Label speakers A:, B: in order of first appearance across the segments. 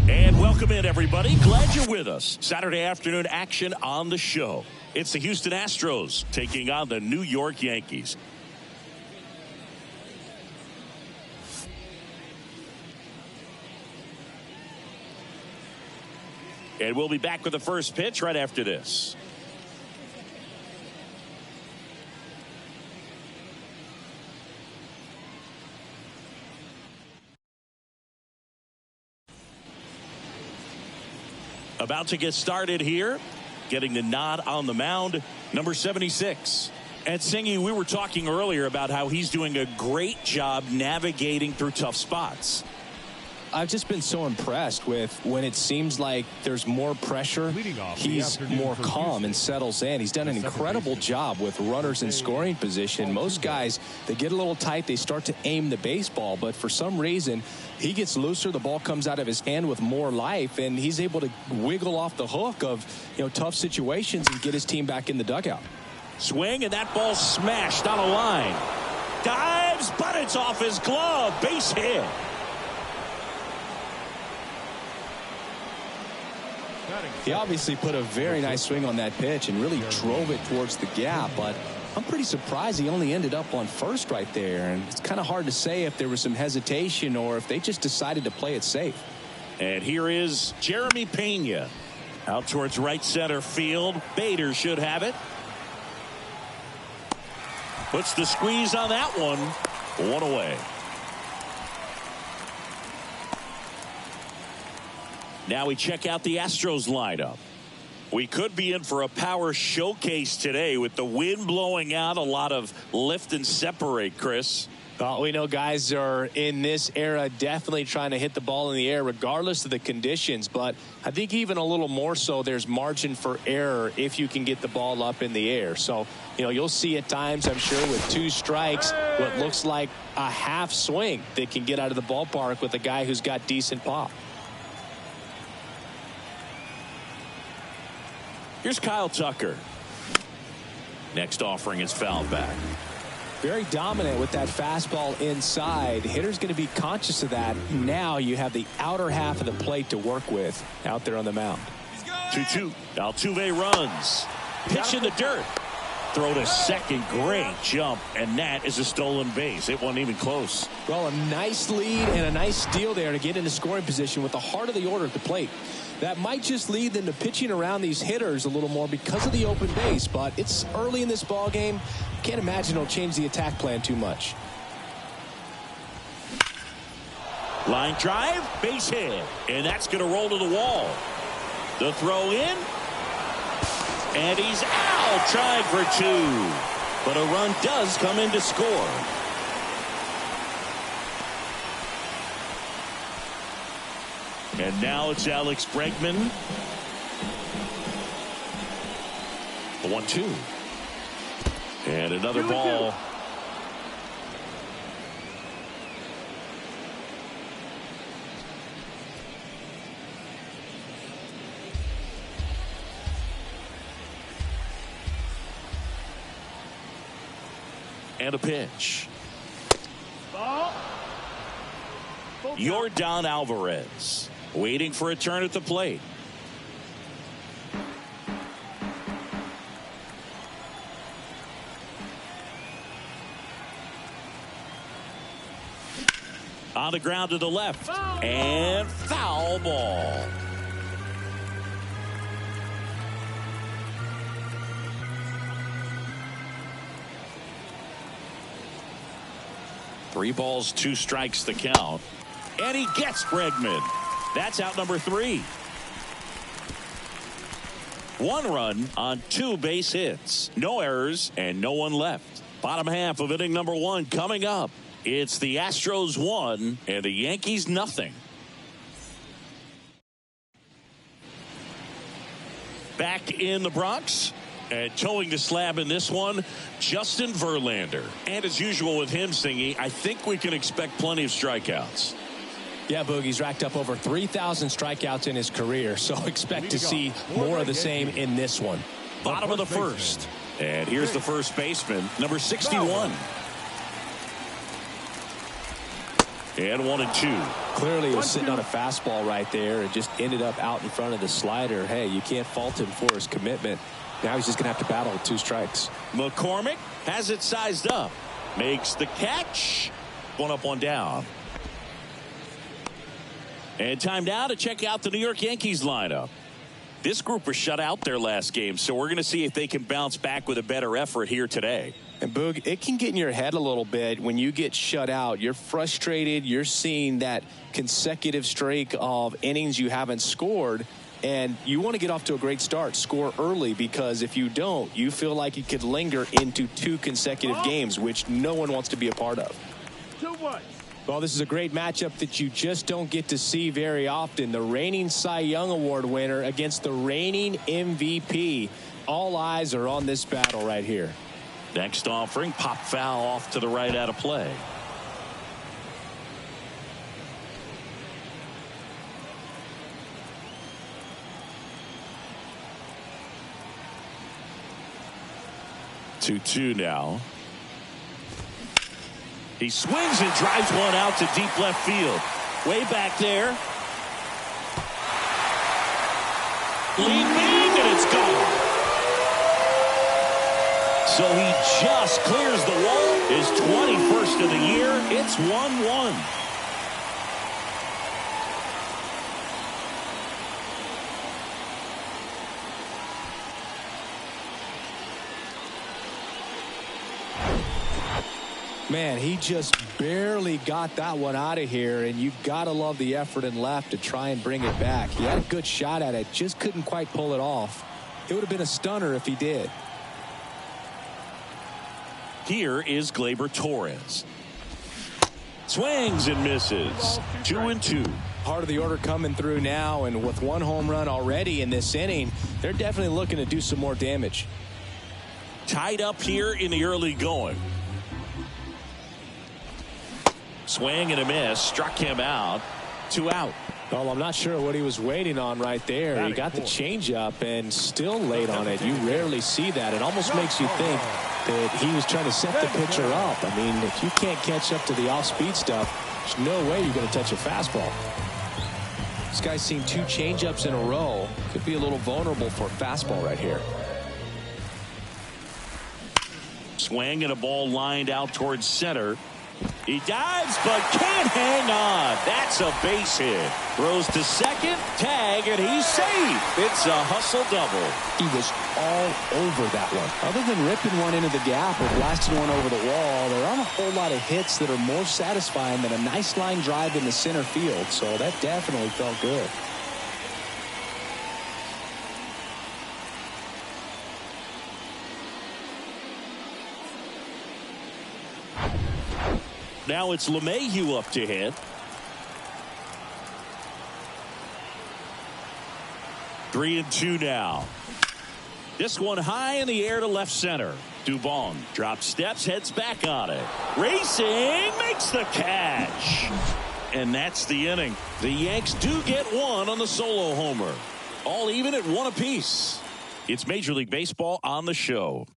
A: And welcome in, everybody. Glad you're with us. Saturday afternoon action on the show. It's the Houston Astros taking on the New York Yankees. And we'll be back with the first pitch right after this. About to get started here. Getting the nod on the mound, number 76. And Singy, we were talking earlier about how he's doing a great job navigating through tough spots.
B: I've just been so impressed with when it seems like there's more pressure, he's more calm and settles in. He's done an incredible job with runners in scoring position. Most guys, they get a little tight, they start to aim the baseball, but for some reason, he gets looser, the ball comes out of his hand with more life, and he's able to wiggle off the hook of, tough situations and get his team back in the dugout.
A: Swing, and that ball smashed on a line. Dives, but it's off his glove. Base hit.
B: He obviously put a very nice swing on that pitch and really drove it towards the gap, but I'm pretty surprised he only ended up on first right there, and it's kind of hard to say if there was some hesitation or if they just decided to play it safe.
A: And here is Jeremy Pena out towards right center field. Bader should have it. Puts the squeeze on that one. One away. Now we check out the Astros lineup. We could be in for a power showcase today with the wind blowing out, a lot of lift and separate, Chris.
B: Well, we know guys are in this era definitely trying to hit the ball in the air regardless of the conditions, but I think even a little more so there's margin for error if you can get the ball up in the air. So, you'll see at times, I'm sure, with two strikes, what looks like a half swing that can get out of the ballpark with a guy who's got decent pop.
A: Here's Kyle Tucker. Next offering is fouled back.
B: Very dominant with that fastball inside. Hitter's going to be conscious of that. Now you have the outer half of the plate to work with out there on the mound.
A: 2-2. Altuve runs. Pitch in the dirt. Throw to second. Great jump. And that is a stolen base. It wasn't even close.
B: Well, a nice lead and a nice steal there to get into scoring position with the heart of the order at the plate. That might just lead them to pitching around these hitters a little more because of the open base, but it's early in this ball game. Can't imagine it'll change the attack plan too much.
A: Line drive, base hit, and that's going to roll to the wall. The throw in, and he's out, trying for two, but a run does come in to score. And now it's Alex Bregman. The 1-2. And another ball. And a pitch. Yordan Alvarez waiting for a turn at the plate. On the ground to the left. And foul ball. Three balls, two strikes the count. And he gets Bregman. That's out number 3. 1 run on 2 base hits. No errors and no one left. Bottom half of inning number 1 coming up. It's the Astros 1 and the Yankees nothing. Back in the Bronx. And towing the slab in this one, Justin Verlander. And as usual with him, Singy, I think we can expect plenty of strikeouts.
B: Yeah, Boogie's racked up over 3,000 strikeouts in his career, so expect to see more of the same in this one.
A: Bottom of the first. And here's the first baseman, number 61. And 1-2.
B: Clearly he was sitting on a fastball right there and just ended up out in front of the slider. Hey, you can't fault him for his commitment. Now he's just going to have to battle with 2 strikes.
A: McCormick has it sized up. Makes the catch. 1 up, 1 down. And time now to check out the New York Yankees lineup. This group was shut out their last game, so we're going to see if they can bounce back with a better effort here today.
B: And Boog, it can get in your head a little bit when you get shut out. You're frustrated. You're seeing that consecutive streak of innings you haven't scored. And you want to get off to a great start, score early, because if you don't, you feel like it could linger into 2 consecutive games, which no one wants to be a part of.
C: 2-1.
B: Well, this is a great matchup that you just don't get to see very often. The reigning Cy Young Award winner against the reigning MVP. All eyes are on this battle right here.
A: Next offering, pop foul off to the right out of play. Two now. He swings and drives one out to deep left field. Way back there. Lead big, and it's gone. So he just clears the wall. His 21st of the year. It's 1-1.
B: Man, he just barely got that one out of here, and you've got to love the effort in left to try and bring it back. He had a good shot at it, just couldn't quite pull it off. It would have been a stunner if he did.
A: Here is Gleyber Torres. Swings and misses. 2-2.
B: Part of the order coming through now, and with 1 home run already in this inning, they're definitely looking to do some more damage.
A: Tied up here in the early going. Swing and a miss. Struck him out. 2 out.
B: Well, I'm not sure what he was waiting on right there. He got the changeup and still late on it. You rarely see that. It almost makes you think that he was trying to set the pitcher up. I mean, if you can't catch up to the off-speed stuff, there's no way you're going to touch a fastball. This guy's seen 2 changeups in a row. Could be a little vulnerable for a fastball right here.
A: Swing and a ball lined out towards center. He dives but can't hang on. That's a base hit. Throws to second, tag, and he's safe. It's a hustle double.
B: He was all over that one. Other than ripping one into the gap or blasting one over the wall, there aren't a whole lot of hits that are more satisfying than a nice line drive in the center field. So that definitely felt good.
A: Now it's LeMahieu up to hit. 3-2 now. This one high in the air to left center. Dubon drops steps, heads back on it. Racing, makes the catch. And that's the inning. The Yanks do get one on the solo homer. All even at 1 apiece. It's Major League Baseball on the show.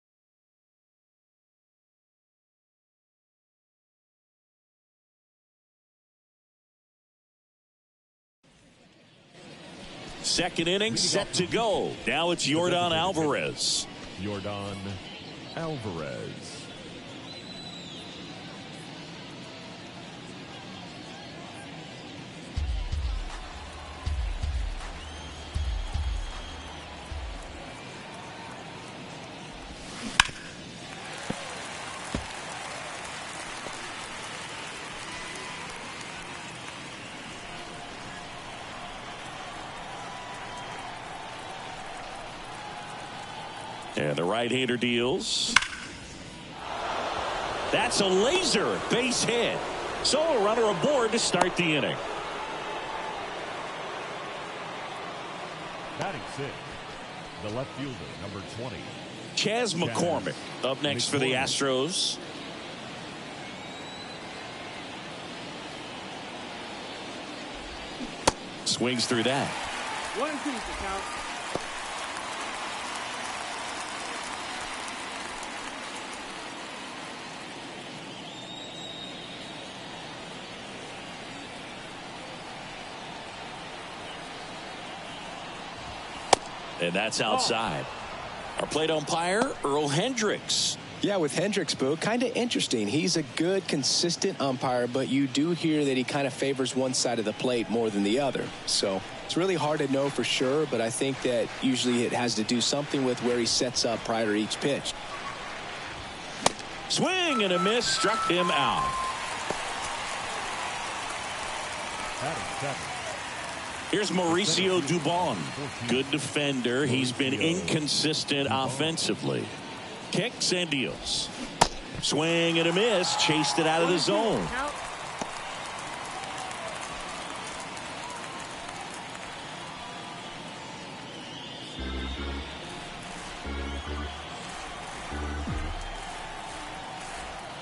A: Second inning set to go. Now it's Yordan Alvarez.
C: Yordan Alvarez.
A: And the right-hander deals. That's a laser base hit. So a runner aboard to start the inning.
C: Batting six, the left fielder, number 20.
A: Chas McCormick up next for the Astros. Swings through that.
D: 1-2 to count.
A: And that's outside. Our plate umpire, Earl Hendricks.
B: Yeah, with Hendricks, Boo, kind of interesting. He's a good, consistent umpire, but you do hear that he kind of favors one side of the plate more than the other. So it's really hard to know for sure, but I think that usually it has to do something with where he sets up prior to each pitch.
A: Swing and a miss, struck him out. Here's Mauricio Dubon. Good defender. He's been inconsistent offensively. Kicks and deals. Swing and a miss. Chased it out of the zone.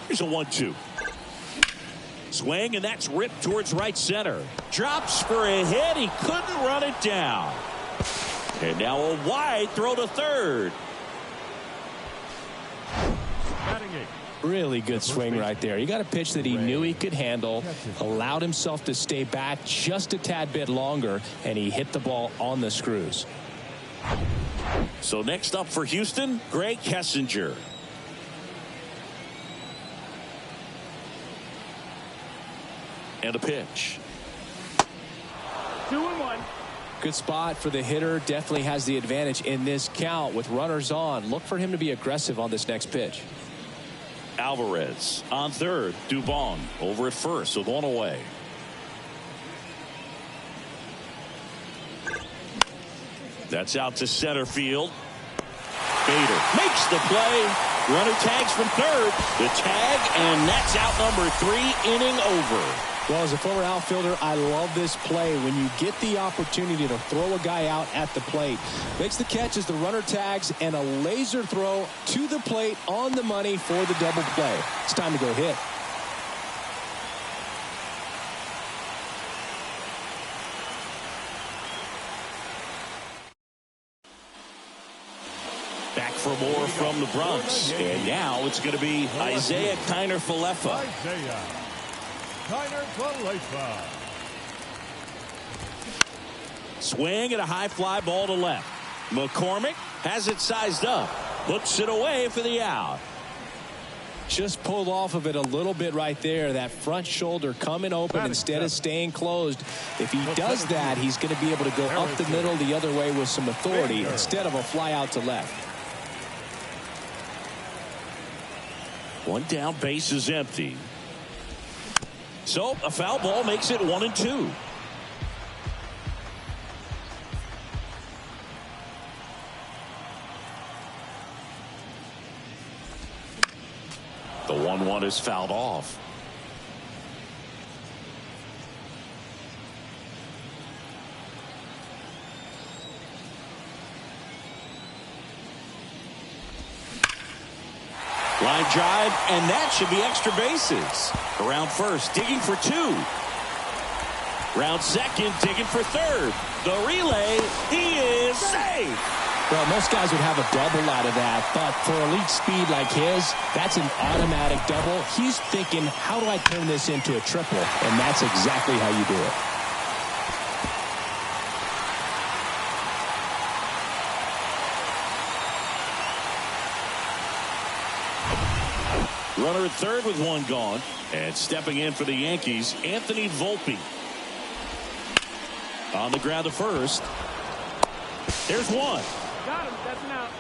A: Here's a 1-2. Swing, and that's ripped towards right center. Drops for a hit. He couldn't run it down. And now a wide throw to third.
B: Really good swing right there. You got a pitch that he knew he could handle, allowed himself to stay back just a tad bit longer, and he hit the ball on the screws.
A: So next up for Houston, Greg Kessinger. And a pitch.
D: 2-1.
B: Good spot for the hitter. Definitely has the advantage in this count with runners on. Look for him to be aggressive on this next pitch.
A: Alvarez on third. Dubon over at first with one away. That's out to center field. Bader makes the play. Runner tags from third. The tag, and that's out number 3, inning over.
B: Well, as a former outfielder, I love this play. When you get the opportunity to throw a guy out at the plate, makes the catch as the runner tags, and a laser throw to the plate on the money for the double play. It's time to go hit.
A: Back for more from the Bronx. And now it's going to be Isaiah Kiner-Falefa. Swing and a high fly ball to left. McCormick has it sized up. Hooks it away for the out.
B: Just pulled off of it a little bit right there. That front shoulder coming open instead of staying closed. If he does that, he's going to be able to go up the middle the other way with some authority instead of a fly out to left.
A: One down, base is empty. So a foul ball makes it 1-2. The 1-1 is fouled off. Line drive, and that should be extra bases. Around first, digging for 2. Round second, digging for third. The relay, he is safe.
B: Well, most guys would have a double out of that, but for elite speed like his, that's an automatic double. He's thinking, how do I turn this into a triple? And that's exactly how you do it.
A: Runner at third with one gone. And stepping in for the Yankees, Anthony Volpe. On the ground to first. There's one.
D: Got him. That's an out.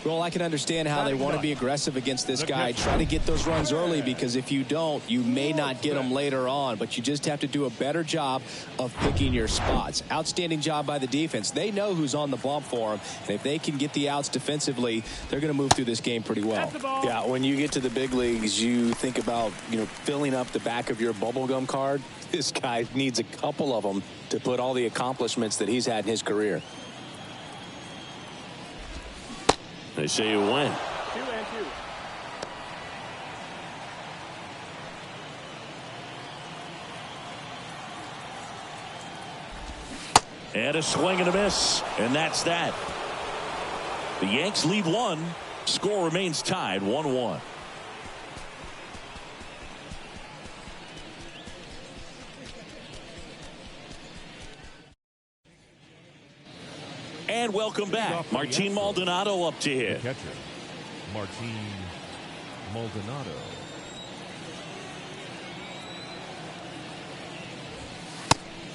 B: Well, I can understand how they want to be aggressive against this guy. Try to get those runs early, because if you don't, you may not get them later on. But you just have to do a better job of picking your spots. Outstanding job by the defense. They know who's on the bump for them. And if they can get the outs defensively, they're going to move through this game pretty well.
E: Yeah, when you get to the big leagues, you think about, filling up the back of your bubblegum card. This guy needs a couple of them to put all the accomplishments that he's had in his career.
A: They say you win.
D: 2-2.
A: And a swing and a miss. And that's that. The Yanks lead one. Score remains tied 1-1. And welcome back. Martin Maldonado up to hit.
C: Catcher, Martin Maldonado.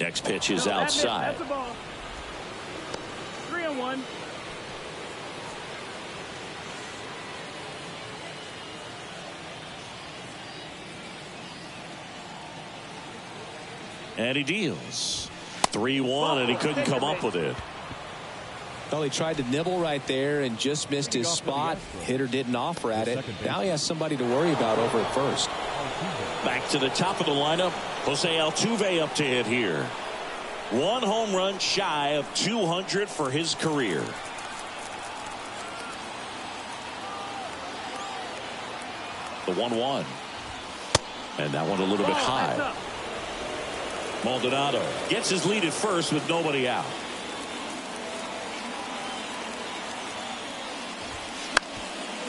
A: Next pitch is outside.
D: That's a ball. 3-1.
A: And he deals. 3-1, and he couldn't come up with it.
B: Well, he tried to nibble right there and just missed his spot. Hitter didn't offer at it. Now he has somebody to worry about over at first.
A: Back to the top of the lineup. Jose Altuve up to hit here. One home run shy of 200 for his career. The 1-1. And that one a little bit high. Maldonado gets his lead at first with nobody out.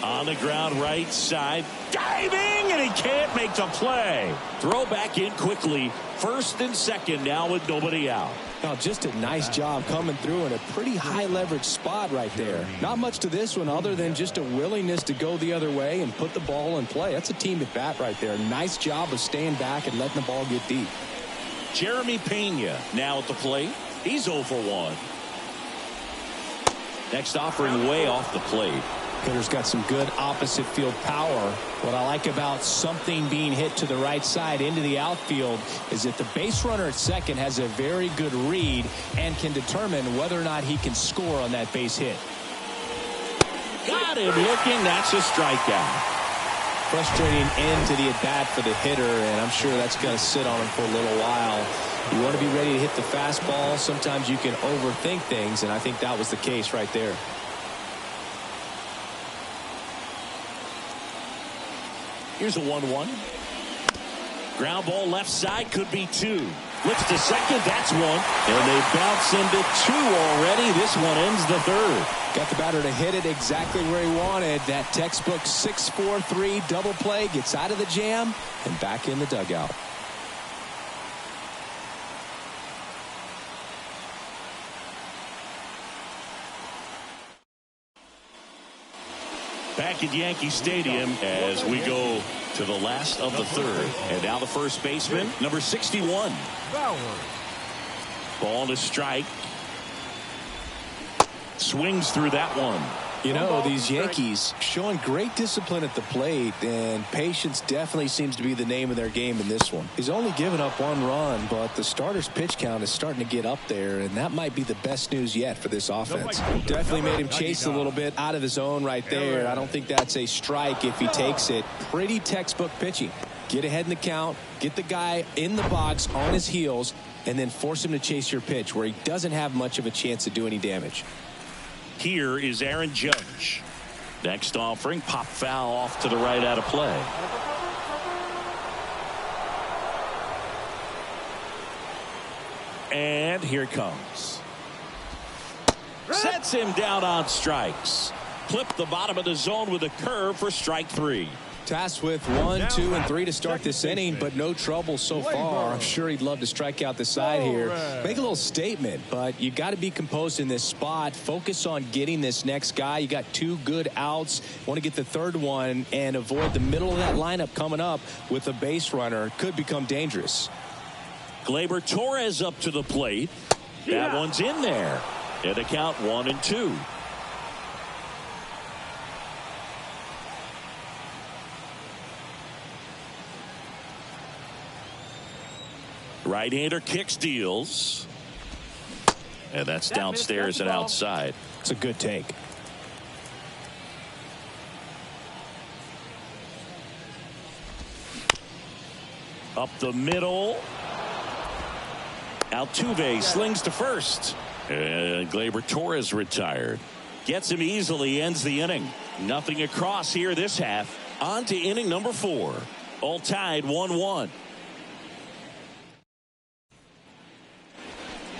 A: On the ground right side, diving, and he can't make the play. Throw back in quickly. First and second now with nobody out.
B: Now, just a nice job coming through in a pretty high leverage spot right there. Not much to this one other than just a willingness to go the other way and put the ball in play. That's a team at bat right there. Nice job of staying back and letting the ball get deep.
A: Jeremy Pena now at the plate. He's 0 for 1. Next offering way off the plate.
B: Hitter's got some good opposite field power. What I like about something being hit to the right side into the outfield is that the base runner at second has a very good read and can determine whether or not he can score on that base hit.
A: Got him looking. That's a strikeout.
B: Frustrating end to the at-bat for the hitter, and I'm sure that's going to sit on him for a little while. You want to be ready to hit the fastball. Sometimes you can overthink things, and I think that was the case right there.
A: Here's a 1-1. Ground ball left side, could be 2. Lifts to second, that's 1. And they bounce into 2 already. This one ends the third.
B: Got the batter to hit it exactly where he wanted. That textbook 6-4-3 double play, gets out of the jam and back in the dugout.
A: Back at Yankee Stadium as we go to the last of the third. And now the first baseman, number 61. Ball to strike. Swings through that one.
B: You know, these Yankees showing great discipline at the plate, and patience definitely seems to be the name of their game in this one. He's only given up 1 run, but the starter's pitch count is starting to get up there, and that might be the best news yet for this offense. Definitely made him chase a little bit out of his zone right there. I don't think that's a strike if he takes it. Pretty textbook pitching. Get ahead in the count, get the guy in the box on his heels, and then force him to chase your pitch where he doesn't have much of a chance to do any damage.
A: Here is Aaron Judge. Next offering, pop foul off to the right out of play. And here it comes. Sets him down on strikes. Clip the bottom of the zone with a curve for strike 3.
B: Tasked with 1, 2, and 3 to start this inning, but no trouble so far. I'm sure he'd love to strike out the side here. Make a little statement, but you got to be composed in this spot. Focus on getting this next guy. You got 2 good outs. Want to get the 3rd one and avoid the middle of that lineup coming up with a base runner. Could become dangerous.
A: Gleyber Torres up to the plate. That one's in there. And the count 1-2. Right-hander kicks, deals. And that's downstairs and outside.
B: It's a good take.
A: Up the middle. Altuve slings to first. And Gleyber Torres retired. Gets him easily, ends the inning. Nothing across here this half. On to inning number 4. All tied 1-1.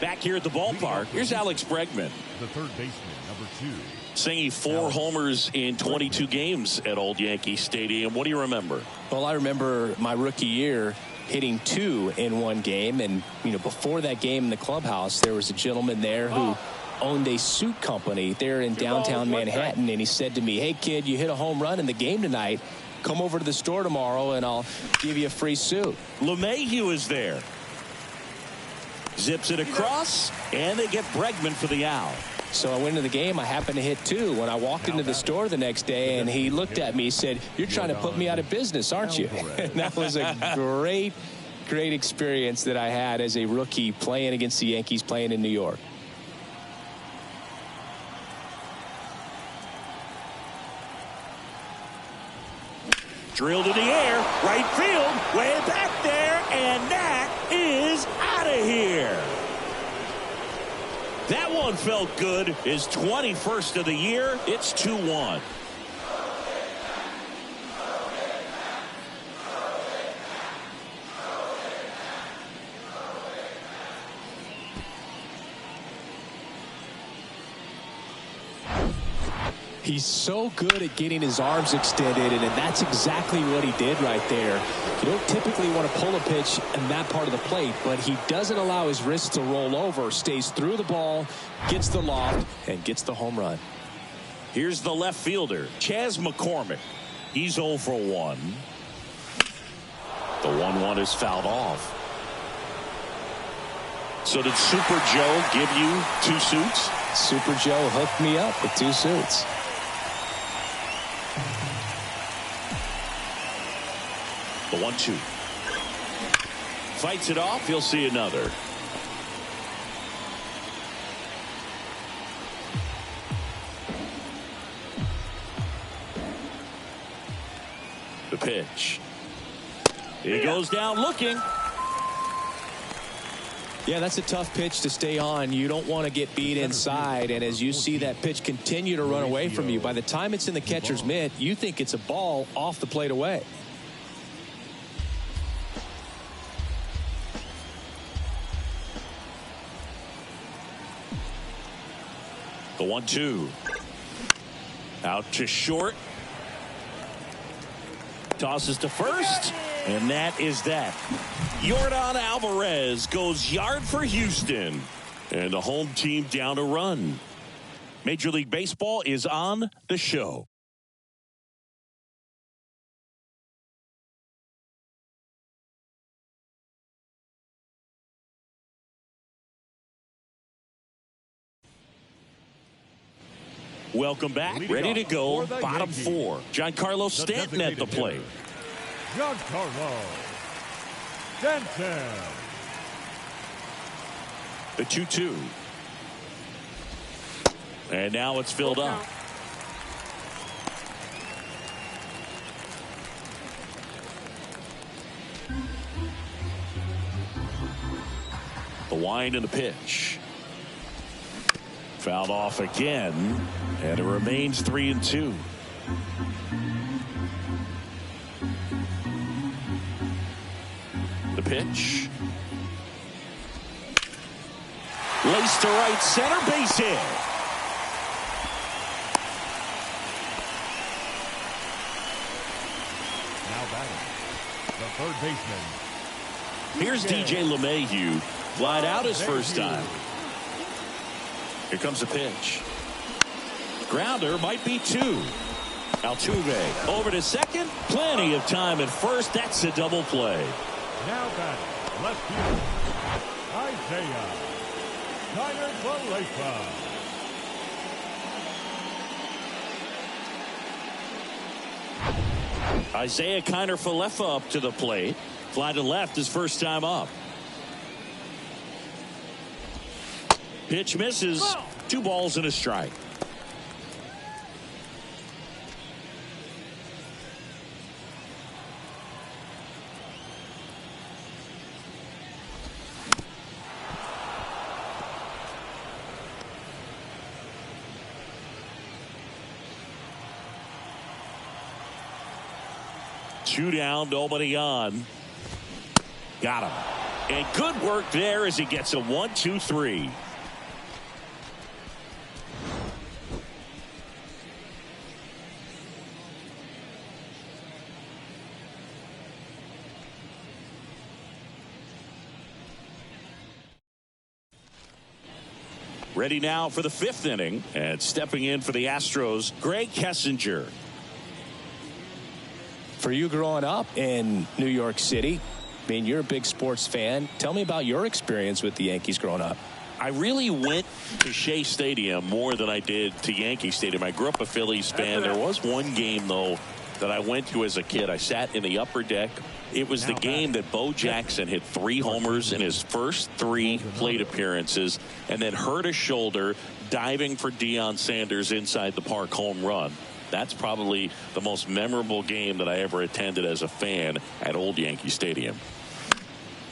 A: Back here at the ballpark, here's Alex Bregman.
C: The third baseman, number 2.
A: Singing 4 homers in 22 games at Old Yankee Stadium. What do you remember?
B: Well, I remember my rookie year hitting 2 in one game. And, before that game in the clubhouse, there was a gentleman there who owned a suit company there in downtown Manhattan. And he said to me, "Hey, kid, you hit a home run in the game tonight. Come over to the store tomorrow and I'll give you a free suit."
A: LeMahieu is there. Zips it across, and they get Bregman for the out.
B: So I went into the game. I happened to hit 2 when I walked into the store the next day, and he looked at me and said, "You're trying to put me out of business, aren't you?" And that was a great experience that I had as a rookie playing against the Yankees, playing in New York.
A: Drilled in the air, right field, way back there, and that is out of here. That one felt good. His 21st of the year. It's 2-1.
B: He's so good at getting his arms extended, and that's exactly what he did right there. You don't typically want to pull a pitch in that part of the plate, but he doesn't allow his wrists to roll over, stays through the ball, gets the loft, and gets the home run.
A: Here's the left fielder, Chas McCormick. He's 0 for 1. The 1-1 is fouled off. So did Super Joe give you 2 suits?
B: Super Joe hooked me up with 2 suits.
A: The 1-2. Fights it off. He'll see another. The pitch. He goes down looking.
B: Yeah, that's a tough pitch to stay on. You don't want to get beat inside, and as you see that pitch continue to run away from you, by the time it's in the catcher's mitt, you think it's a ball off the plate away.
A: The 1-2. Out to short. Tosses to first. And that is that. Yordan Alvarez goes yard for Houston. And the home team down a run. Major League Baseball is on the show. Welcome back. Ready to go. Bottom 4. Giancarlo Stanton at the plate.
C: Giancarlo Stanton.
A: The 2-2. And now it's filled up. The wind and the pitch. Fouled off again. And it remains 3-2. The pitch. Laced to right center, base hit.
C: the third baseman.
A: Here's DJ LeMahieu. Flied out his first time. Here comes a pitch. Grounder might be 2. Altuve over to second. Plenty of time at first. That's a double play.
C: Now batting, left field, Isaiah Kiner-Falefa.
A: Isaiah Kiner-Falefa up to the plate. Fly to left his first time up. Pitch misses. 2 balls and a strike. Two down, nobody on. Got him. And good work there as he gets a 1-2-3. Ready now for the 5th inning, and stepping in for the Astros, Greg Kessinger.
B: For you growing up in New York City, I mean, you're a big sports fan. Tell me about your experience with the Yankees growing up.
A: I really went to Shea Stadium more than I did to Yankee Stadium. I grew up a Phillies fan. There was one game, though, that I went to as a kid. I sat in the upper deck. It was the game that Bo Jackson hit 3 homers in his first 3 plate appearances and then hurt his shoulder diving for Deion Sanders inside the park home run. That's probably the most memorable game that I ever attended as a fan at Old Yankee Stadium.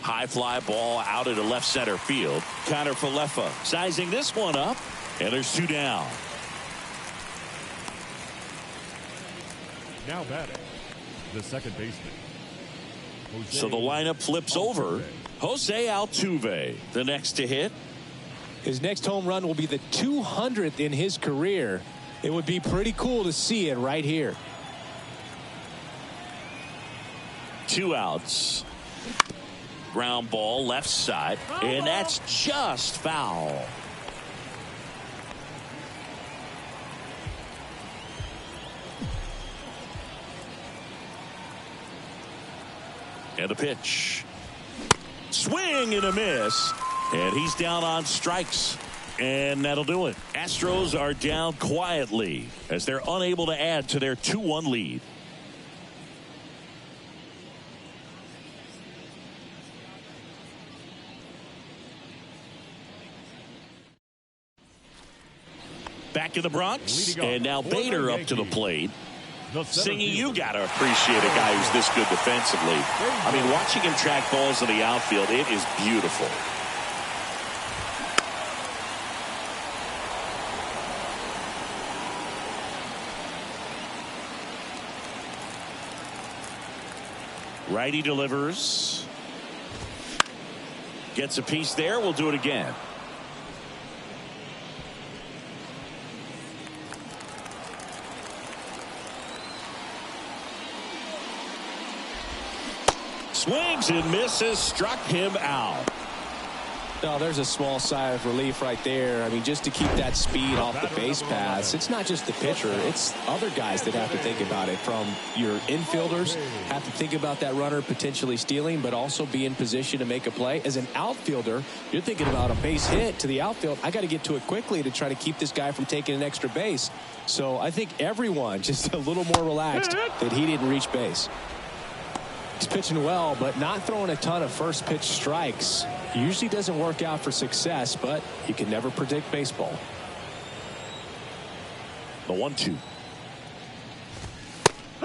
A: High fly ball out into left center field. Kiner-Falefa sizing this one up, and there's 2 down.
C: Now batting, the second baseman.
A: So the lineup flips over. Jose Altuve, the next to hit.
B: His next home run will be the 200th in his career. It would be pretty cool to see it right here.
A: 2 outs. Ground ball left side, and that's just foul. And the pitch. Swing and a miss. And he's down on strikes. And that'll do it. Astros are down quietly as they're unable to add to their 2-1 lead. Back in the Bronx, and now Bader up to the plate. Singing, you got to appreciate a guy who's this good defensively. I mean, watching him track balls in the outfield, it is beautiful. Righty delivers. Gets a piece there. We'll do it again. Swings and misses, struck him out.
B: No, there's a small sigh of relief right there. I mean, just to keep that speed off the base paths. It's not just the pitcher. It's other guys that have to think about it. From your infielders have to think about that runner potentially stealing, but also be in position to make a play. As an outfielder, you're thinking about a base hit to the outfield. I got to get to it quickly to try to keep this guy from taking an extra base. So I think everyone just a little more relaxed that he didn't reach base. He's pitching well, but not throwing a ton of first pitch strikes. Usually doesn't work out for success, but you can never predict baseball.
A: The 1-2.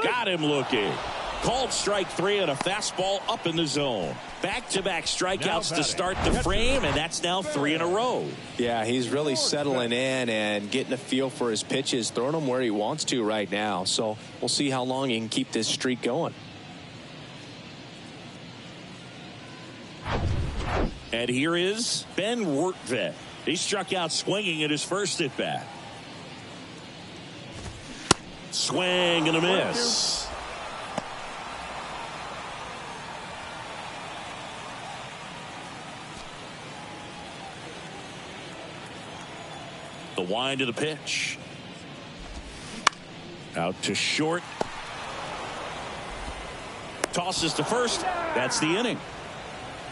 A: Got him looking. Called strike 3 and a fastball up in the zone. Back-to-back strikeouts to start the frame, and that's now 3 in a row.
B: Yeah, he's really settling in and getting a feel for his pitches, throwing them where he wants to right now. So we'll see how long he can keep this streak going.
A: And here is Ben Wertvet. He struck out swinging at his first at bat. Swing and a miss. The wind of the pitch. Out to short. Tosses to first. That's the inning.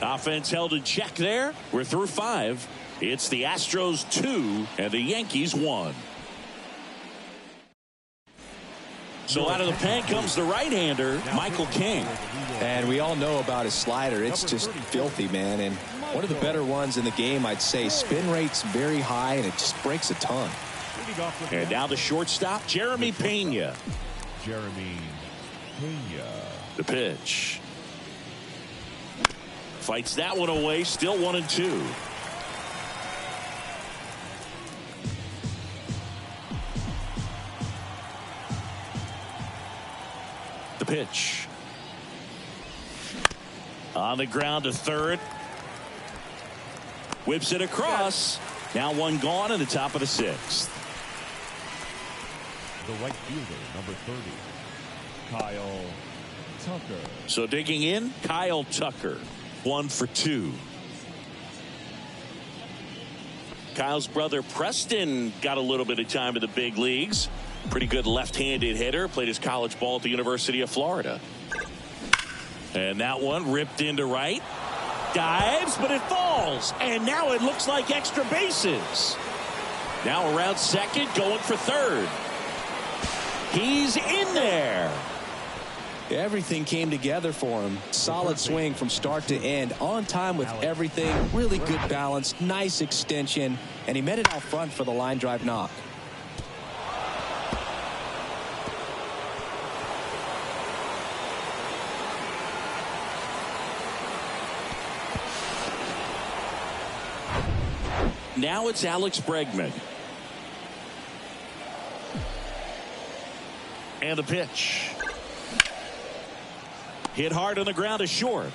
A: Offense held in check there. We're through 5. It's the Astros 2 and the Yankees 1. So out of the pen comes the right-hander, Michael King.
B: And we all know about his slider. It's just filthy, man. And one of the better ones in the game, I'd say. Spin rate's very high, and it just breaks a ton.
A: And now the shortstop, Jeremy Pena.
C: Jeremy Pena.
A: The pitch. Fights that one away, still 1-2. The pitch. On the ground to third. Whips it across. Now one gone in the top of the 6th.
C: The right fielder, number 30, Kyle Tucker.
A: So digging in, Kyle Tucker. 1 for 2. Kyle's brother Preston got a little bit of time in the big leagues. Pretty good left-handed hitter. Played his college ball at the University of Florida. And that one ripped into right. Dives, but it falls. And now it looks like extra bases. Now around second, going for third. He's in there.
B: Everything came together for him. Solid swing from start to end. On time with everything. Really good balance. Nice extension. And he met it out front for the line drive knock.
A: Now it's Alex Bregman. And the pitch. Hit hard on the ground to short.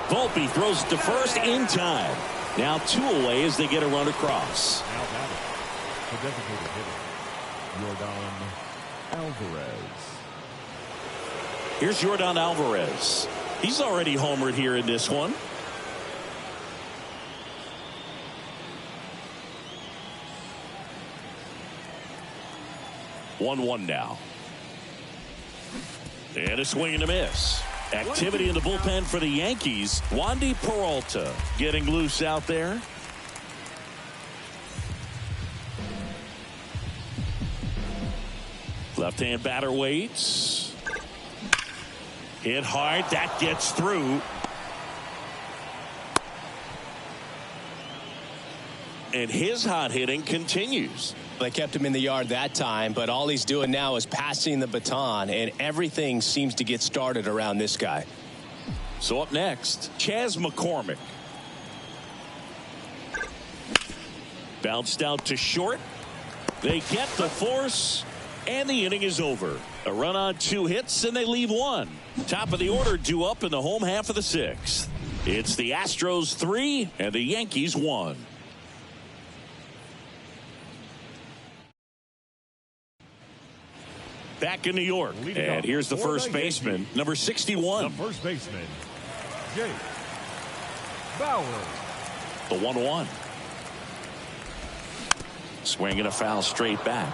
A: Volpe throws it to first in time. Now 2 away as they get a run across.
C: Now batting, the designated hitter, Yordan Alvarez.
A: Here's Yordan Alvarez. He's already homered here in this one. One now. And a swing and a miss. Activity in the bullpen for the Yankees. Wandy Peralta getting loose out there. Left-hand batter waits. Hit hard. That gets through. And his hot hitting continues.
B: They kept him in the yard that time, but all he's doing now is passing the baton, and everything seems to get started around this guy.
A: So up next, Chas McCormick. Bounced out to short. They get the force, and the inning is over. A run on 2 hits, and they leave 1. Top of the order due up in the home half of the 6th. It's the Astros 3 and the Yankees 1. Back in New York, and here's the first baseman, number 61.
C: The first baseman, Jake Bauer.
A: The 1-1. Swinging a foul straight back.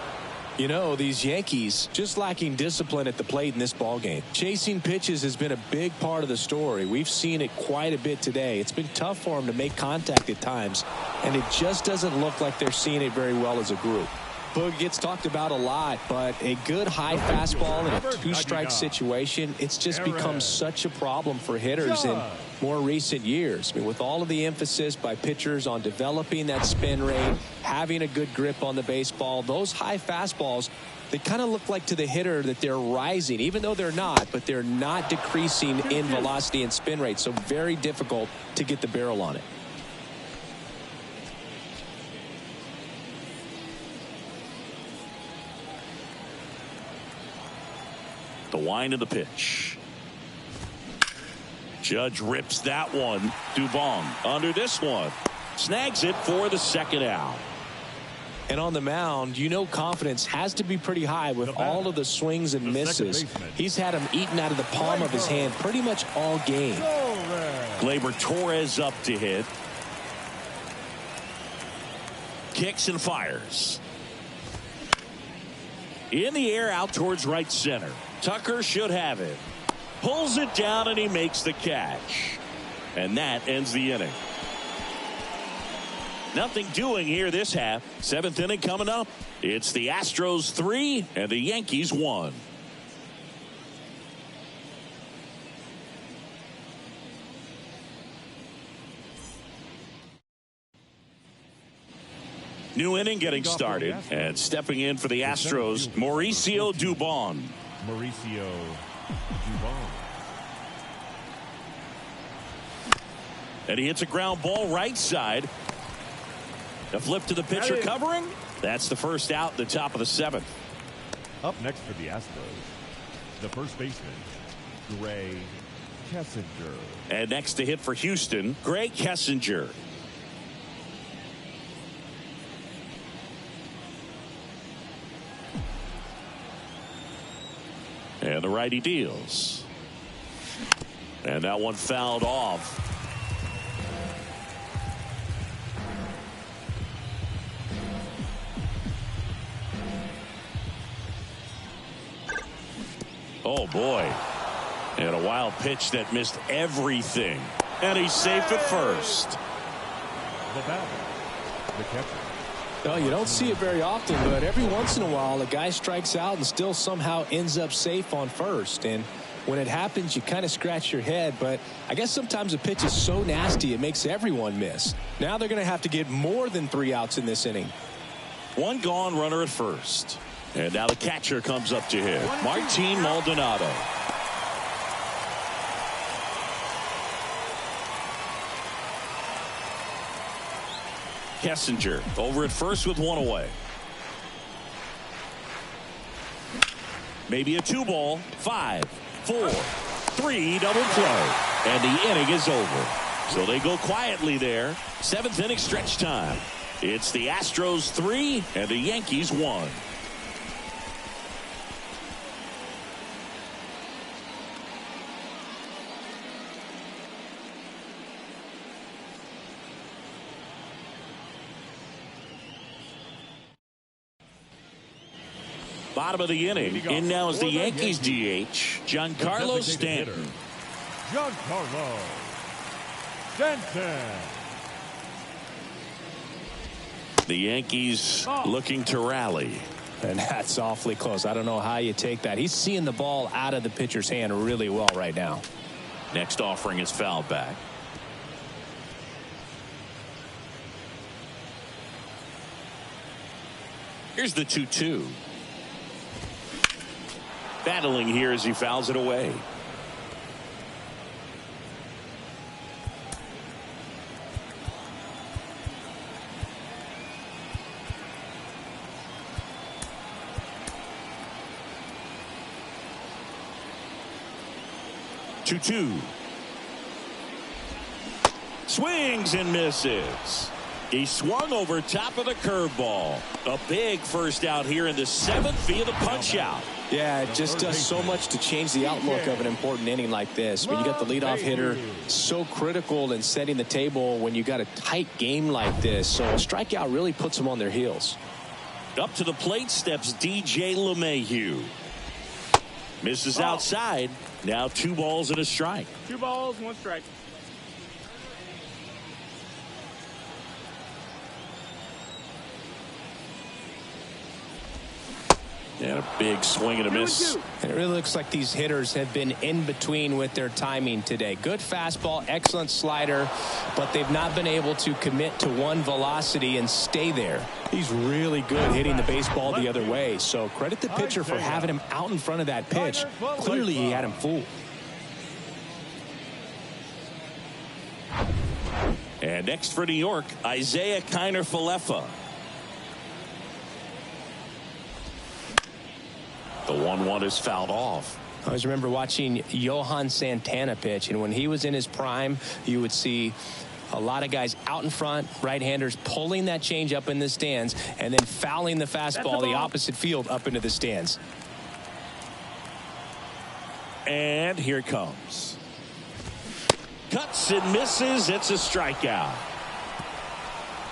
B: You know, these Yankees just lacking discipline at the plate in this ballgame. Chasing pitches has been a big part of the story. We've seen it quite a bit today. It's been tough for them to make contact at times, and it just doesn't look like they're seeing it very well as a group. Boog gets talked about a lot, but a good high fastball in a 2-strike situation, it's just become such a problem for hitters in more recent years. I mean, with all of the emphasis by pitchers on developing that spin rate, having a good grip on the baseball, those high fastballs, they kind of look like to the hitter that they're rising, even though they're not, but they're not decreasing in velocity and spin rate, so very difficult to get the barrel on it.
A: The wind of the pitch. Judge rips that one. Dubon under this one. Snags it for the 2nd out.
B: And on the mound, you know, confidence has to be pretty high with all of the swings and misses. He's had them eaten out of the palm of his hand pretty much all game.
A: Gleyber Torres up to hit. Kicks and fires. In the air out towards right center. Tucker should have it. Pulls it down and he makes the catch. And that ends the inning. Nothing doing here this half. 7th inning coming up. It's the Astros 3 and the Yankees 1. New inning getting started, and stepping in for the Astros, Mauricio Dubon.
C: Mauricio Dubon.
A: And he hits a ground ball right side. A flip to the pitcher covering. That's the first out in the top of the 7th.
C: Up next for the Astros, the first baseman, Gray Kessinger.
A: And next to hit for Houston, Gray Kessinger. And the righty deals. And that one fouled off. Oh, boy. And a wild pitch that missed everything. And he's safe at first.
C: The batter, the catcher.
B: Well, you don't see it very often, but every once in a while a guy strikes out and still somehow ends up safe on first. And when it happens, you kind of scratch your head. But I guess sometimes a pitch is so nasty it makes everyone miss. Now they're going to have to get more than 3 outs in this inning.
A: One gone, runner at first. And now the catcher comes up to hit. Martin Maldonado. Kessinger over at first with 1 away. Maybe a 2-ball. 5, 4, 3 double play. And the inning is over. So they go quietly there. 7th inning stretch time. It's the Astros 3 and the Yankees 1. Bottom of the inning. In now is the Yankees DH, Giancarlo Stanton.
C: Giancarlo Stanton.
A: The Yankees looking to rally.
B: And that's awfully close. I don't know how you take that. He's seeing the ball out of the pitcher's hand really well right now.
A: Next offering is fouled back. Here's the 2-2. Battling here as he fouls it away. Two. Swings and misses. He swung over top of the curveball. A big first out here in the 7th via the punch out.
B: Yeah, it just does so much to change the outlook of an important inning like this. When you got the leadoff hitter, so critical in setting the table when you got a tight game like this. So a strikeout really puts them on their heels.
A: Up to the plate steps DJ LeMahieu. Misses outside. Now 2 balls and a strike.
D: 2 balls, 1 strike.
A: And a big swing and a miss.
B: And it really looks like these hitters have been in between with their timing today. Good fastball, excellent slider, but they've not been able to commit to one velocity and stay there. He's really good hitting the baseball the other way, so credit the pitcher for having him out in front of that pitch. Clearly he had him fooled.
A: And next for New York, Isaiah Kiner-Falefa. The 1-1 is fouled off.
B: I always remember watching Johan Santana pitch, and when he was in his prime, you would see a lot of guys out in front, right-handers pulling that change up in the stands, and then fouling the fastball the opposite field up into the stands.
A: And here it comes. Cuts and misses. It's a strikeout.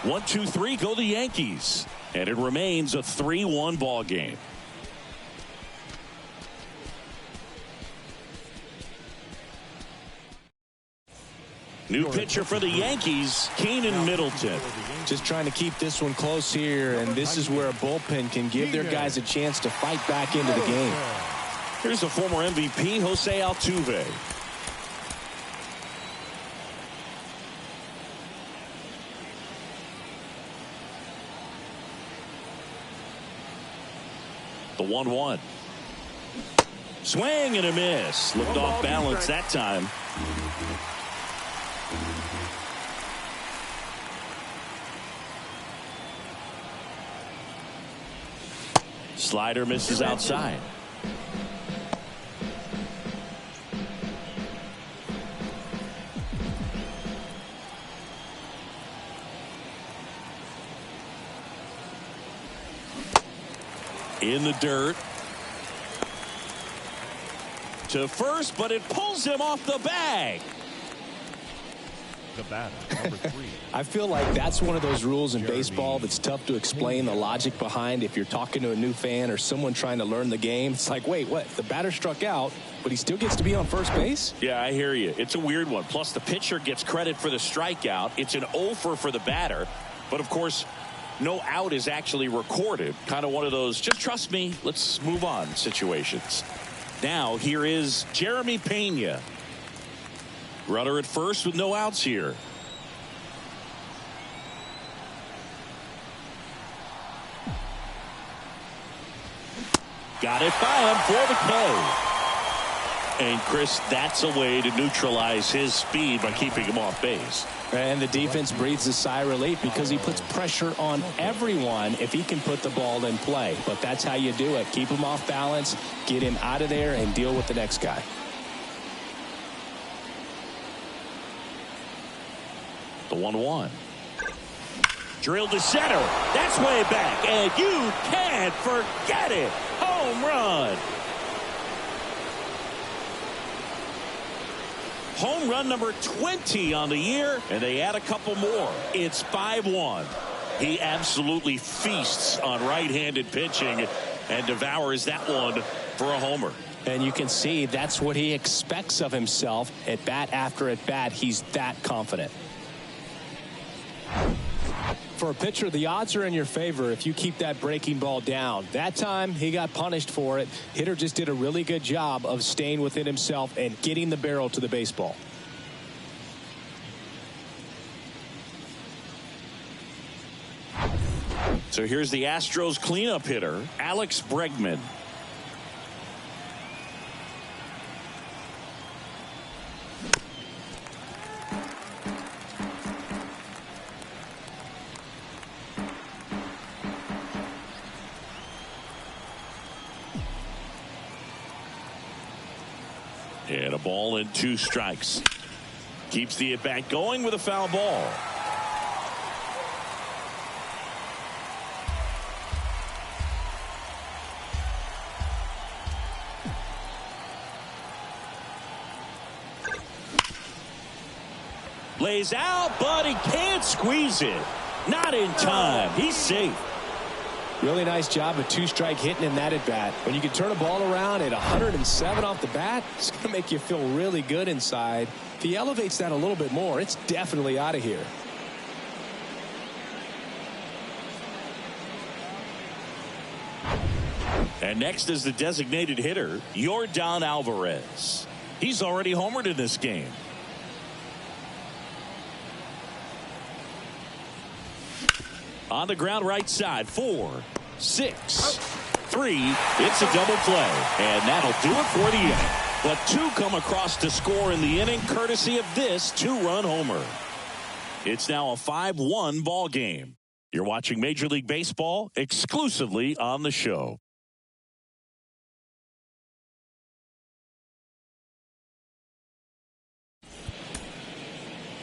A: 1, 2, 3 go the Yankees. And it remains a 3-1 ball game. New pitcher for the Yankees, Keenan Middleton.
B: Just trying to keep this one close here, and this is where a bullpen can give their guys a chance to fight back into the game.
A: Here's the former MVP, Jose Altuve. The 1-1. Swing and a miss. Looked off balance that time. Slider misses outside. In the dirt. To first, but it pulls him off the bag.
C: The batter, number 3.
B: I feel like that's one of those rules in baseball that's tough to explain the logic behind if you're talking to a new fan or someone trying to learn the game. It's like, wait, what? The batter struck out, but he still gets to be on first base?
A: Yeah, I hear you. It's a weird one. Plus, the pitcher gets credit for the strikeout. It's an offer for the batter. But, of course, no out is actually recorded. Kind of one of those, just trust me, let's move on situations. Now, here is Jeremy Pena. Runner at first with no outs here. Got it by him for the K. And Chris, that's a way to neutralize his speed by keeping him off base.
B: And the defense breathes a sigh of relief because he puts pressure on everyone if he can put the ball in play. But that's how you do it. Keep him off balance, get him out of there, and deal with the next guy.
A: The 1-1. Drilled to center. That's way back. And you can't forget it. Home run. Home run number 20 on the year. And they add a couple more. It's 5-1. He absolutely feasts on right-handed pitching and devours that one for a homer.
B: And you can see that's what he expects of himself at bat after at bat. He's that confident. For a pitcher, the odds are in your favor if you keep that breaking ball down. That time, he got punished for it. Hitter just did a really good job of staying within himself and getting the barrel to the baseball.
A: So here's the Astros cleanup hitter, Alex Bregman. And a ball and 2 strikes. Keeps the at-bat going with a foul ball. Lays out, but he can't squeeze it. Not in time. He's safe.
B: Really nice job of 2-strike hitting in that at bat. When you can turn a ball around at 107 off the bat, it's going to make you feel really good inside. If he elevates that a little bit more, it's definitely out of here.
A: And next is the designated hitter, Yordan Alvarez. He's already homered in this game. On the ground right side, 4, 6, 3. It's a double play. And that'll do it for the inning. But 2 come across to score in the inning, courtesy of this 2-run homer. It's now a 5-1 ball game. You're watching Major League Baseball exclusively on the show.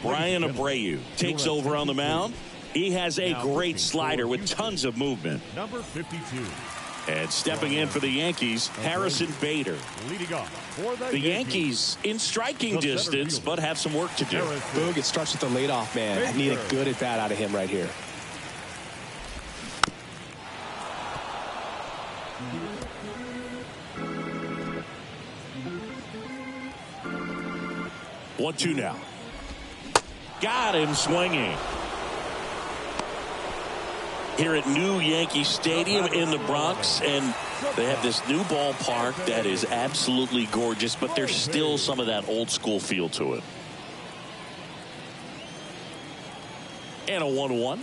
A: Brian Abreu takes over on the mound. He has a great slider with tons of movement.
C: Number 52.
A: And stepping in for the Yankees, Harrison Bader.
C: Leading off for
A: The Yankees in striking distance, but have some work to do.
B: Boog, it starts with the leadoff man. I need a good at bat out of him right here.
A: 1-2 now. Got him swinging. Here at New Yankee Stadium in the Bronx, and they have this new ballpark that is absolutely gorgeous, but there's still some of that old school feel to it. And a 1-1.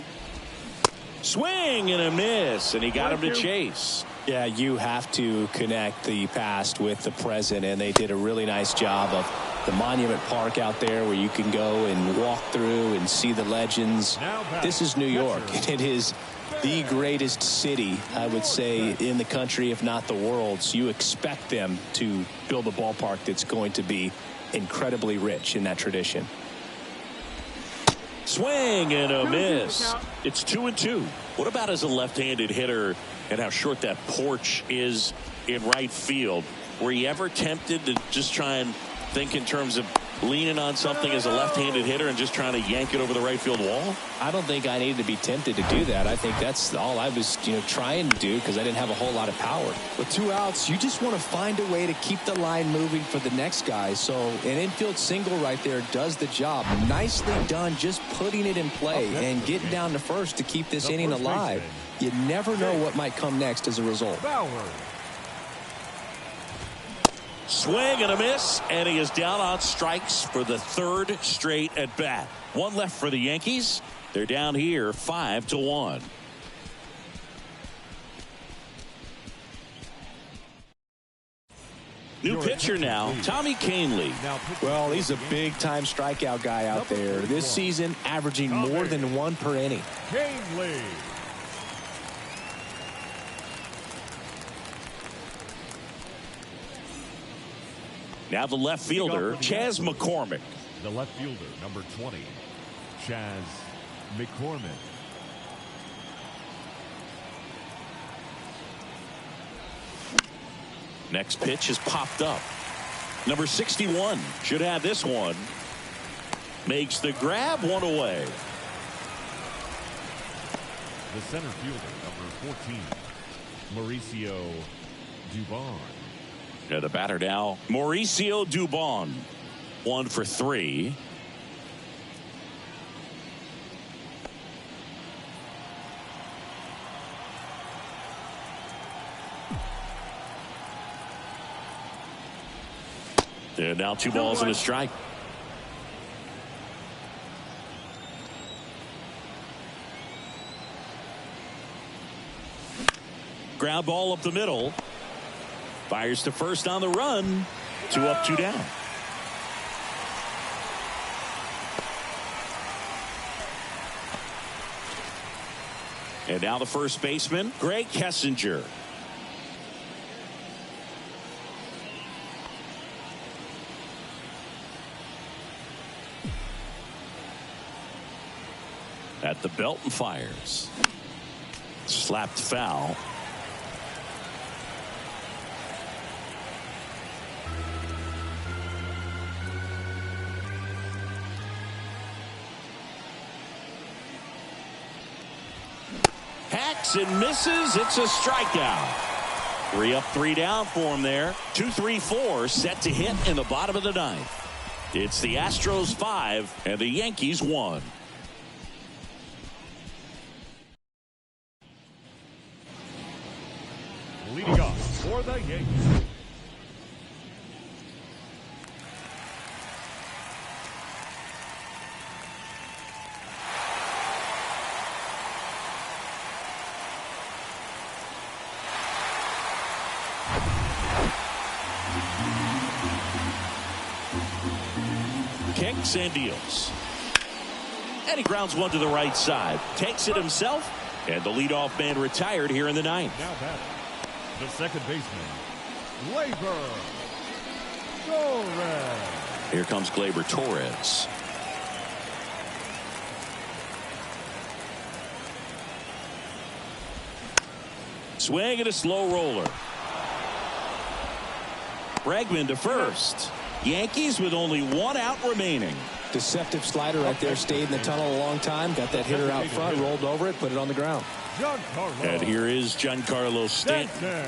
A: Swing and a miss, and he got him to chase.
B: Yeah, you have to connect the past with the present, and they did a really nice job of the Monument Park out there where you can go and walk through and see the legends. This is New York, and it is the greatest city, I would say, in the country, if not the world. So you expect them to build a ballpark that's going to be incredibly rich in that tradition.
A: Swing and a miss. It's 2-2. What about as a left-handed hitter and how short that porch is in right field? Were you ever tempted to just try and think in terms of leaning on something as a left-handed hitter and just trying to yank it over the right field wall?
B: I don't think I needed to be tempted to do that. I think that's all I was, trying to do, because I didn't have a whole lot of power. With 2 outs, you just want to find a way to keep the line moving for the next guy. So an infield single right there does the job. Nicely done, just putting it in play and getting down to first to keep this inning alive. You never know what might come next as a result.
A: Swing and a miss, and he is down on strikes for the 3rd straight at bat. 1 left for the Yankees. They're down here 5-1. New pitcher now, Tommy Kahnle.
B: Well, he's a big-time strikeout guy out there. This season, averaging more than 1 per inning.
C: Kahnle.
A: Now the left fielder, Chas McCormick.
C: The left fielder, number 20, Chas McCormick.
A: Next pitch has popped up. Number 61 should have this one. Makes the grab, 1 away.
C: The center fielder, number 14, Mauricio Dubon.
A: Yeah, the batter now, Mauricio Dubon. 1 for 3. And now 2 balls and a strike. Ground ball up the middle. Fires to first on the run. 2 up, 2 down. And now the first baseman, Greg Kessinger. At the belt and fires. Slapped foul. Hacks and misses. It's a strikeout. 3 up, 3 down for him there. 2-3-4 set to hit in the bottom of the 9th. It's the Astros 5 and the Yankees 1.
C: Leading off for the Yankees.
A: Kicks and deals. And he grounds one to the right side. Takes it himself. And the leadoff man retired here in the 9th.
C: Now batting, the second baseman, Gleyber Torres.
A: Here comes Gleyber Torres. Swing and a slow roller. Bregman to first. Yankees with only 1 out remaining.
B: Deceptive slider right there. Stayed in the tunnel a long time. Got that hitter out front. Rolled over it. Put it on the ground.
C: Giancarlo.
A: And here is Giancarlo Stanton.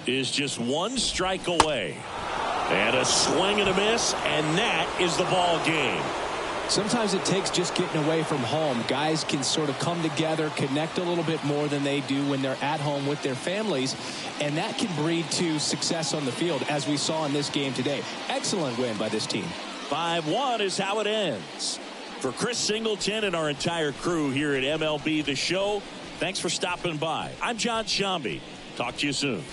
A: is just one strike away. And a swing and a miss, and that is the ball game.
B: Sometimes it takes just getting away from home. Guys can sort of come together, connect a little bit more than they do when they're at home with their families, and that can breed to success on the field, as we saw in this game today. Excellent win by this team.
A: 5-1 is how it ends. For Chris Singleton and our entire crew here at MLB The Show, thanks for stopping by. I'm John Shambi. Talk to you soon.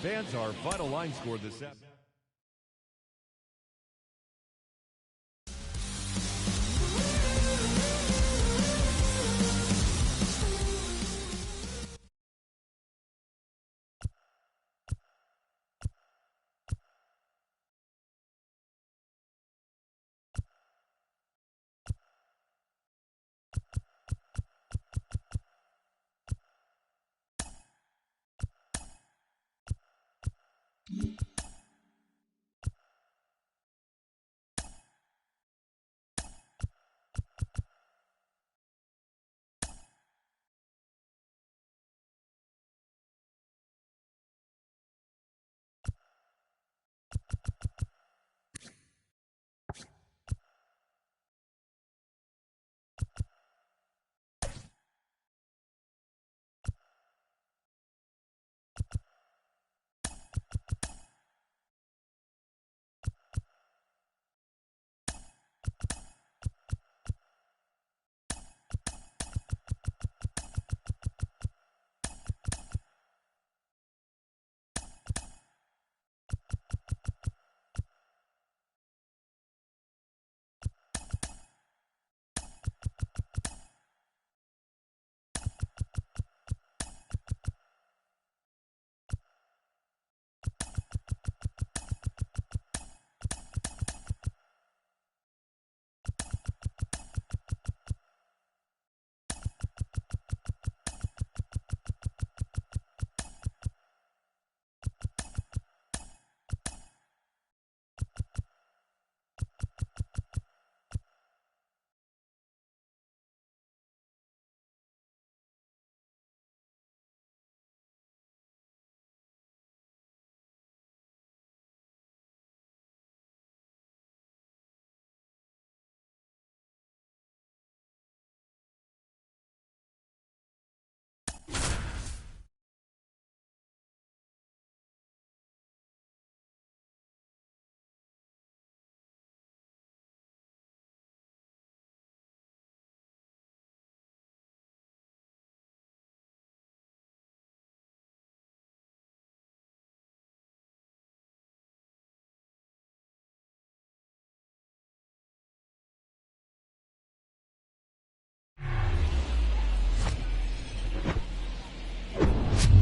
C: Fans, our final line score this afternoon.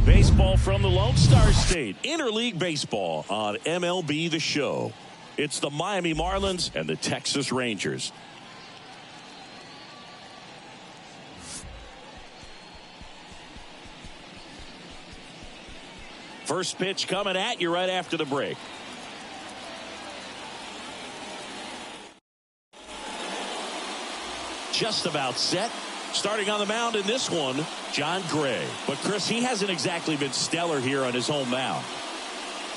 A: Baseball from the Lone Star State. Interleague baseball on MLB The Show. It's the Miami Marlins and the Texas Rangers. First pitch coming at you right after the break. Just about set. Starting on the mound in this one, John Gray. But, Chris, he hasn't exactly been stellar here on his home mound.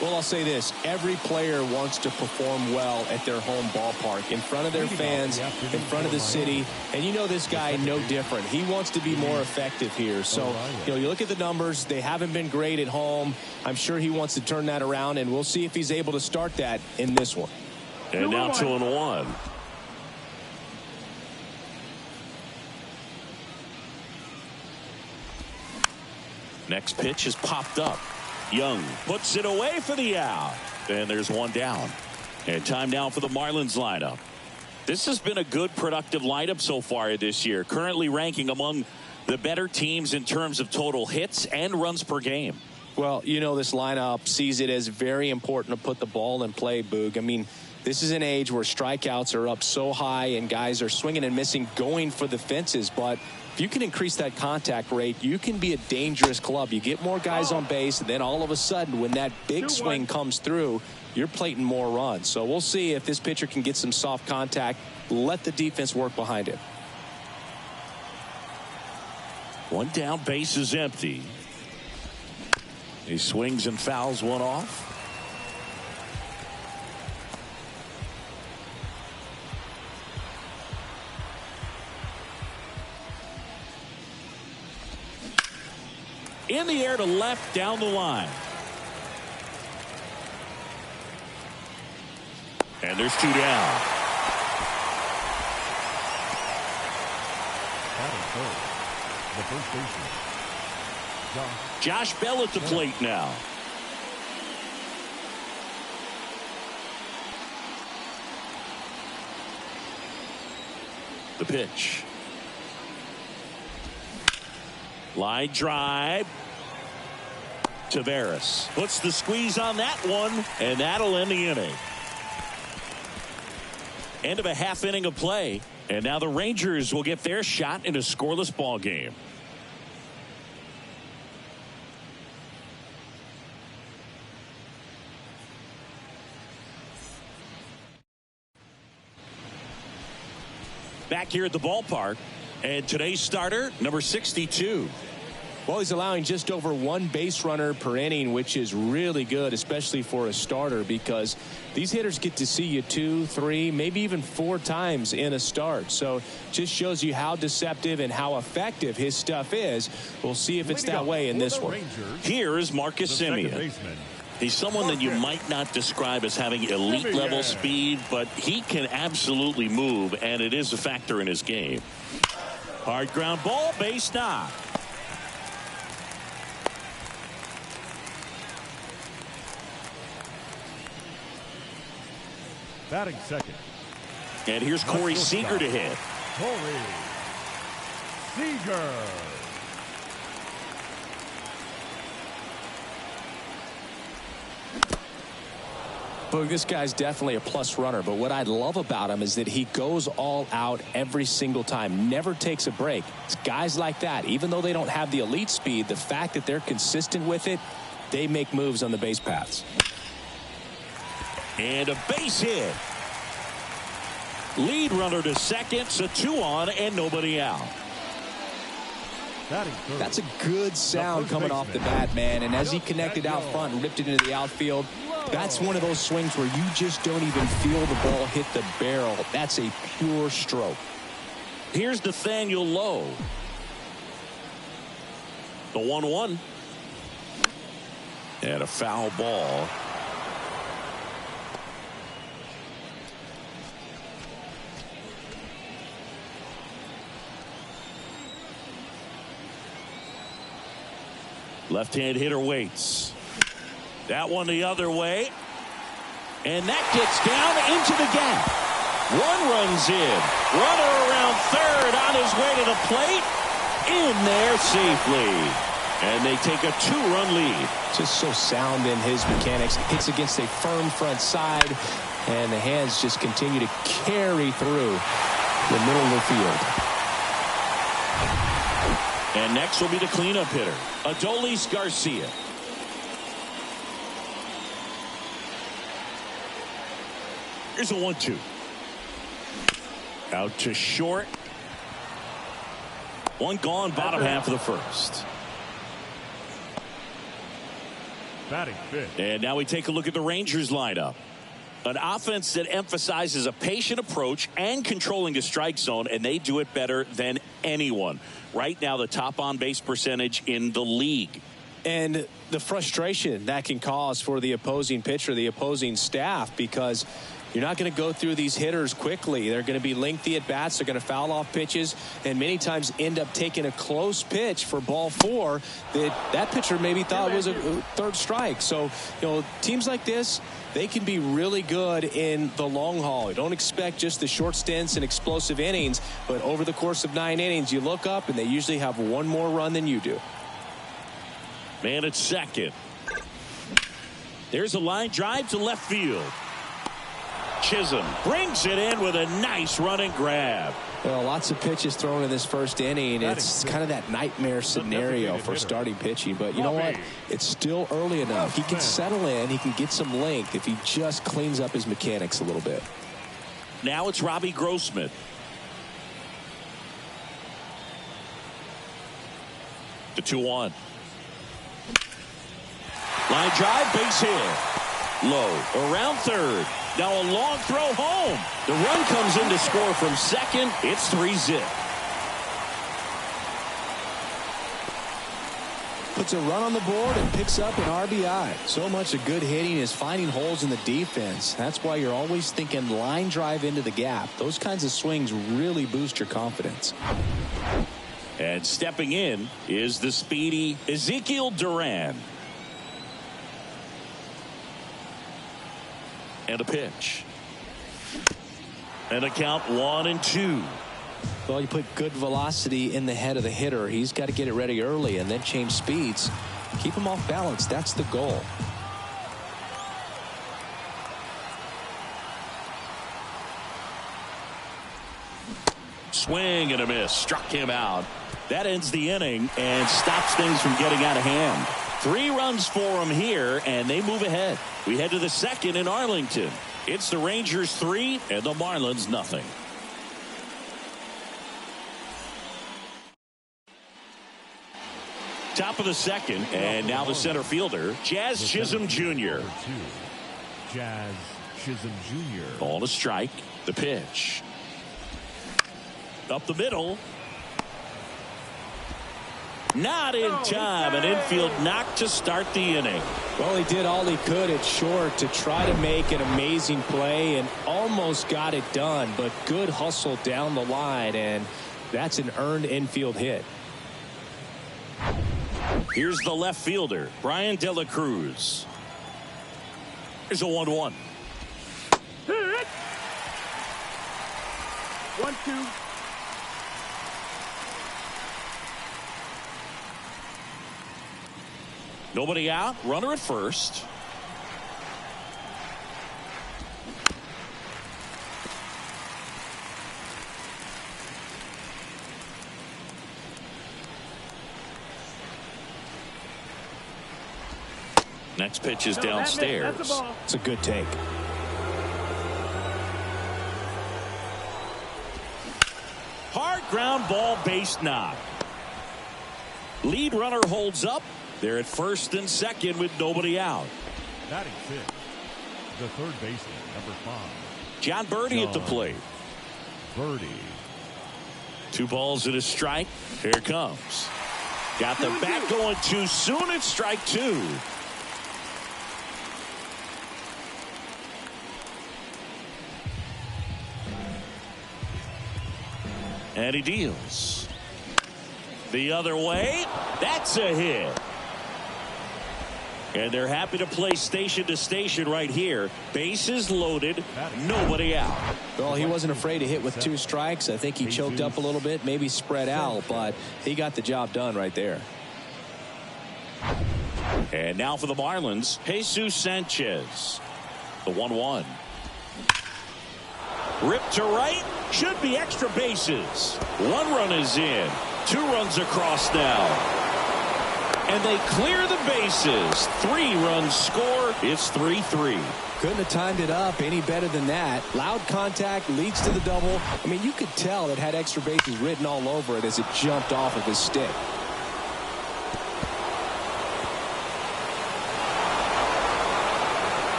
B: Well, I'll say this. Every player wants to perform well at their home ballpark, in front of their fans, in front of the city. And you know this guy no different. He wants to be more effective here. So, you look at the numbers. They haven't been great at home. I'm sure he wants to turn that around, and we'll see if he's able to start that in this one.
A: And now 2-1. Next pitch is popped up. Young puts it away for the out. And there's one down. And time now for the Marlins lineup. This has been a good, productive lineup so far this year. Currently ranking among the better teams in terms of total hits and runs per game.
B: Well, you know, this lineup sees it as very important to put the ball in play, Boog. I mean, this is an age where strikeouts are up so high and guys are swinging and missing, going for the fences. But if you can increase that contact rate, you can be a dangerous club. You get more guys on base, and then all of a sudden, when that big swing comes through, you're plating more runs. So we'll see if this pitcher can get some soft contact, let the defense work behind it.
A: One down, base is empty. He swings and fouls one off. In the air to left, down the line. And there's two down.
C: The first baseman,
A: Josh Bell at the plate now. The pitch. Line drive. Taveras puts the squeeze on that one, and that'll end the inning. End of a half inning of play, and now the Rangers will get their shot in a scoreless ball game. Back here at the ballpark, and today's starter, number 62.
B: Well, he's allowing just over one base runner per inning, which is really good, especially for a starter, because these hitters get to see you 2, 3, maybe even 4 times in a start. So just shows you how deceptive and how effective his stuff is. We'll see if it's that way in this one.
A: Here is Marcus Semien. He's someone that you might not describe as having elite level speed, but he can absolutely move, and it is a factor in his game. Hard ground ball, base knock.
C: batting second.
A: And here's Corey Seager to hit.
C: Corey Seager.
B: Boog, this guy's definitely a plus runner, but what I love about him is that he goes all out every single time, never takes a break. It's guys like that, even though they don't have the elite speed, the fact that they're consistent with it, they make moves on the base paths.
A: And a base hit. Lead runner to second, so 2 on and nobody out.
B: That's a good sound coming off the bat, man. And as he connected out front and ripped it into the outfield, that's one of those swings where you just don't even feel the ball hit the barrel. That's a pure stroke.
A: Here's Nathaniel Lowe. The 1-1. And a foul ball. Left-hand hitter waits. That one the other way. And that gets down into the gap. 1 runs in. Runner around third on his way to the plate. In there safely. And they take a 2-run lead.
B: Just so sound in his mechanics. Hits against a firm front side. And the hands just continue to carry through the middle of the field.
A: And next will be the cleanup hitter, Adolis Garcia. Here's a 1-2. Out to short. 1 gone, bottom half of the first.
C: Batting fifth.
A: And now we take a look at the Rangers lineup. An offense that emphasizes a patient approach and controlling the strike zone, and they do it better than anyone. Right now, the top on-base percentage in the league.
B: And the frustration that can cause for the opposing pitcher, the opposing staff, because You're not going to go through these hitters quickly. They're going to be lengthy at bats. They're going to foul off pitches and many times end up taking a close pitch for ball 4 that pitcher maybe thought was a third strike. So, teams like this, they can be really good in the long haul. You don't expect just the short stints and explosive innings, but over the course of 9 innings, you look up and they usually have one more run than you do.
A: Man at second. There's a line drive to left field. Chisholm brings it in with a nice running grab.
B: Well, lots of pitches thrown in this first inning. It's kind of that nightmare scenario for starting pitching. But you know what? It's still early enough. He can settle in. He can get some length if he just cleans up his mechanics a little bit.
A: Now it's Robbie Grossman. The 2-1. Line drive, base hit. Low, around third. Now a long throw home. The run comes in to score from second. It's 3-zip.
B: Puts a run on the board and picks up an RBI. So much of good hitting is finding holes in the defense. That's why you're always thinking line drive into the gap. Those kinds of swings really boost your confidence.
A: And stepping in is the speedy Ezekiel Duran. And a pitch. And a count 1-2.
B: Well, you put good velocity in the head of the hitter. He's got to get it ready early and then change speeds. Keep him off balance. That's the goal.
A: Swing and a miss. Struck him out. That ends the inning and stops things from getting out of hand. 3 runs for them here, and they move ahead. We head to the second in Arlington. It's the Rangers 3 and the Marlins nothing. Top of the second, and now the center fielder, Jazz Chisholm Jr.
C: Jazz Chisholm Jr.
A: On a strike. The pitch. Up the middle. Not in time. An infield knock to start the inning.
B: Well, he did all he could at short to try to make an amazing play and almost got it done, but good hustle down the line, and that's an earned infield hit.
A: Here's the left fielder, Brian De La Cruz. Here's a 1-1.
D: 1-2.
A: Nobody out. Runner at first. Next pitch is downstairs.
D: That's a ball.
B: It's a good take.
A: Hard ground ball, base knock. Lead runner holds up. They're at first and second with nobody out.
C: Batting 6, the third baseman, number 5.
A: John Birdie at the plate.
C: Birdie.
A: 2 balls and a strike. Here it comes. Got the bat going too soon. It's strike 2. And he deals. The other way. That's a hit. And they're happy to play station to station right here. Bases loaded. Nobody out.
B: Well, he wasn't afraid to hit with 2 strikes. I think he choked up a little bit, maybe spread out, but he got the job done right there.
A: And now for the Marlins, Jesus Sanchez. The 1-1. Ripped to right. Should be extra bases. 1 run is in. 2 runs across now. And they clear the bases. 3 runs score. It's 3-3.
B: Couldn't have timed it up any better than that. Loud contact leads to the double. I mean, you could tell it had extra bases written all over it as it jumped off of his stick.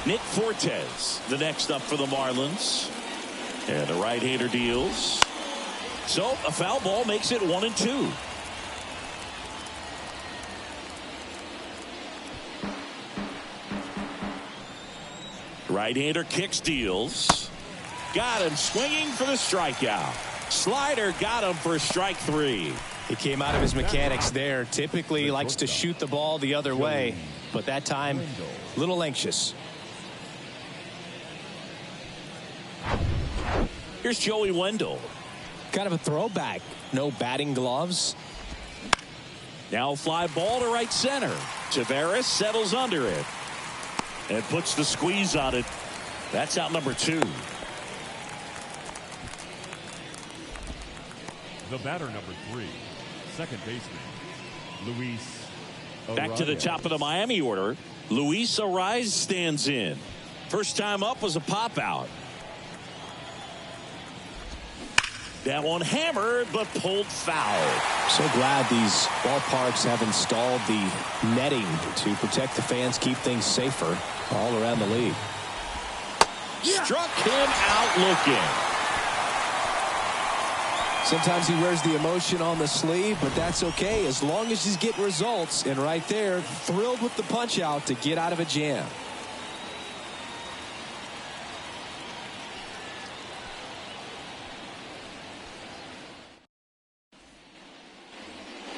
A: Nick Fortes, the next up for the Marlins. And the right-hander deals. So a foul ball makes it 1-2. Right-hander kick steals. Got him swinging for the strikeout. Slider got him for strike 3.
B: He came out of his mechanics there. Typically he likes to shoot the ball the other way, but that time a little anxious.
A: Here's Joey Wendell.
B: Kind of a throwback. No batting gloves.
A: Now fly ball to right center. Taveras settles under it and puts the squeeze on it. That's out number 2.
C: The batter number 3, second baseman, Luis Arraez.
A: Back to the top of the Miami order. Luis Arraez stands in. First time up was a pop out. That one hammered but pulled foul.
B: So glad these ballparks have installed the netting to protect the fans, keep things safer all around the league.
A: Struck him out looking.
B: Sometimes he wears the emotion on the sleeve, but that's okay as long as he's getting results. And right there, thrilled with the punch out to get out of a jam.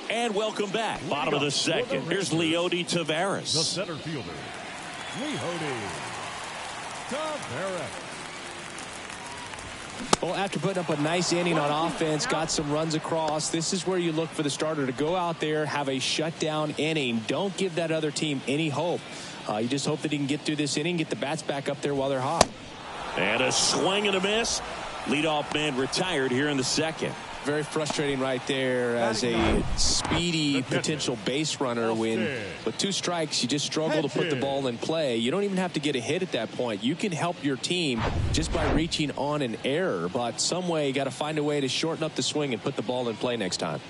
A: And welcome back. Bottom of the second. Here's Leody Taveras.
C: The center fielder, Leody Taveras.
B: Well, after putting up a nice inning on offense, got some runs across, this is where you look for the starter to go out there, have a shutdown inning. Don't give that other team any hope. You just hope that he can get through this inning, get the bats back up there while they're hot.
A: And a swing and a miss. Leadoff man retired here in the second.
B: Very frustrating right there as a speedy potential base runner when with 2 strikes you just struggle to put the ball in play. You don't even have to get a hit at that point. You can help your team just by reaching on an error, but some way you got to find a way to shorten up the swing and put the ball in play next time.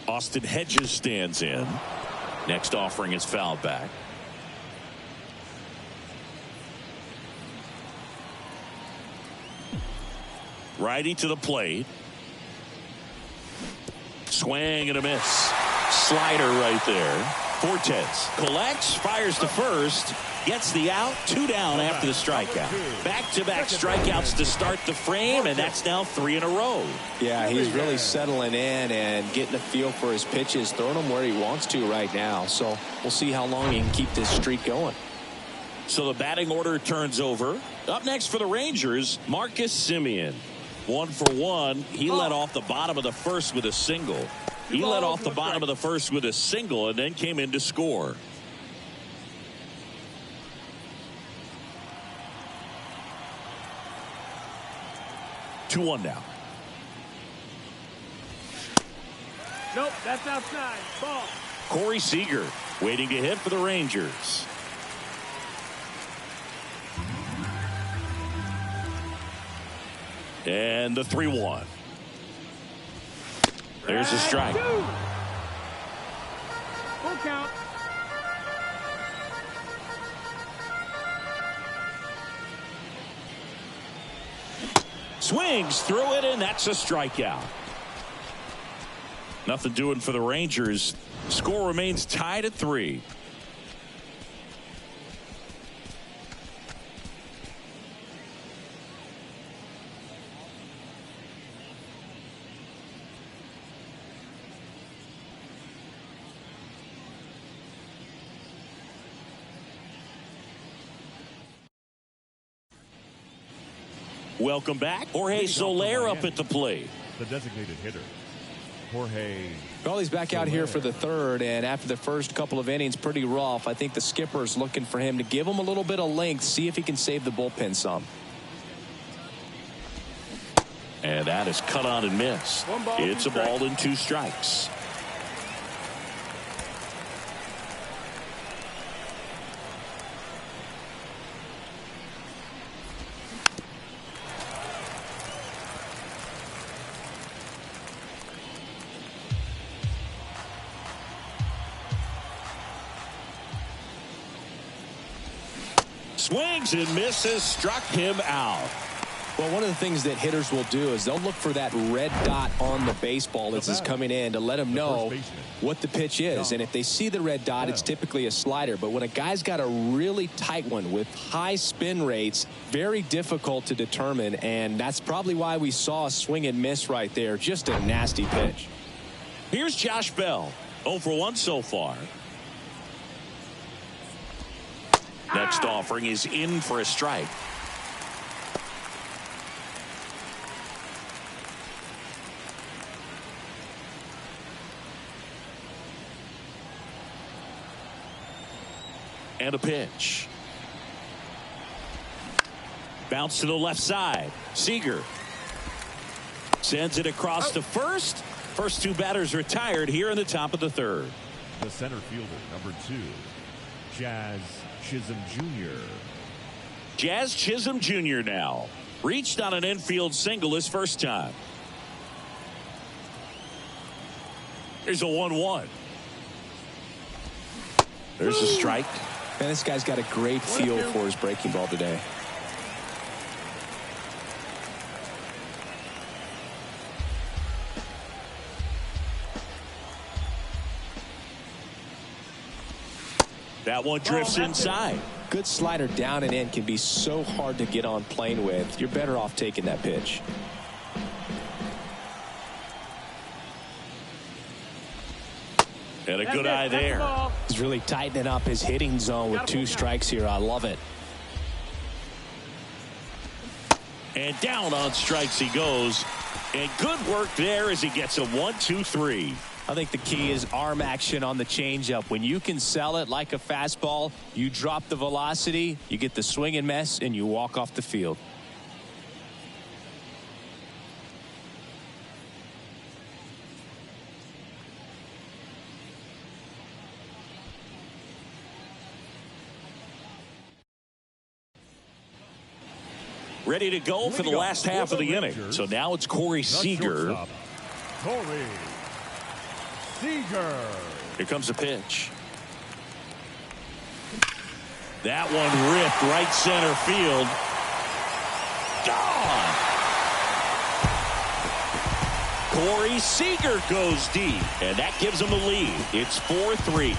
A: Austin Hedges stands in. Next offering is fouled back. Righty to the plate. Swing and a miss. Slider right there. Fortes collects, fires to first, gets the out, 2 down after the strikeout. Back-to-back strikeouts to start the frame, and that's now 3 in a row.
B: Yeah, he's really settling in and getting a feel for his pitches, throwing them where he wants to right now. So we'll see how long he can keep this streak going.
A: So the batting order turns over. Up next for the Rangers, Marcus Semien. 1 for 1. He led off the bottom of the first with a single. He led off the bottom of the first with a single and then came in to score. Two one now.
D: Nope, that's outside. Ball.
A: Corey Seager waiting to hit for the Rangers. And the 3-1. There's a strike.
D: Full count.
A: Swings through it, and that's a strikeout. Nothing doing for the Rangers. Score remains tied at 3. Welcome back. Jorge Soler up at the plate.
C: The designated hitter, Jorge.
B: Well, he's back out here for the third, and after the first couple of innings, pretty rough. I think the skipper's looking for him to give him a little bit of length, see if he can save the bullpen some.
A: And that is cut on and missed. It's a ball and 2 strikes. Swings and misses, struck him out.
B: Well, one of the things that hitters will do is they'll look for that red dot on the baseball as it's coming in to let them know what the pitch is. And if they see the red dot, it's typically a slider. But when a guy's got a really tight one with high spin rates, very difficult to determine. And that's probably why we saw a swing and miss right there. Just a nasty pitch.
A: Here's Josh Bell. 0 for 1 so far. Next offering is in for a strike. And a pitch. Bounce to the left side. Seager sends it across to first. First two batters retired here in the top of the third.
C: The center fielder, number 2, Jazz Chisholm Jr.
A: Jazz Chisholm Jr. now. Reached on an infield single his first time. Here's a 1-1. There's a strike.
B: And this guy's got a great feel for his breaking ball today.
A: That one drifts inside.
B: Good slider down and in can be so hard to get on plane with. You're better off taking that pitch.
A: And a good eye there.
B: He's really tightening up his hitting zone with 2 strikes here. I love it.
A: And down on strikes he goes. And good work there as he gets a 1-2-3.
B: I think the key is arm action on the changeup. When you can sell it like a fastball, you drop the velocity, you get the swing and miss, and you walk off the field.
A: Ready to go for the last half of the inning. So now it's Corey Seager.
C: Corey Seager.
A: Here comes a pitch. That one ripped right center field. Gone. Corey Seager goes deep, and that gives him the lead. It's 4-3.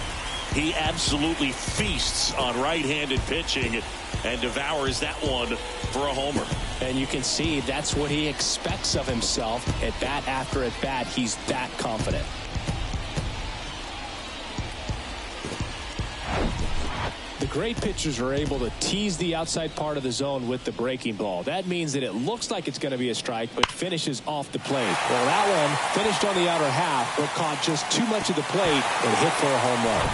A: He absolutely feasts on right-handed pitching and devours that one for a homer.
B: And you can see that's what he expects of himself at bat after at bat. He's that confident. The great pitchers are able to tease the outside part of the zone with the breaking ball. That means that it looks like it's going to be a strike, but finishes off the plate. Well, that one finished on the outer half, but caught just too much of the plate and hit for a home run.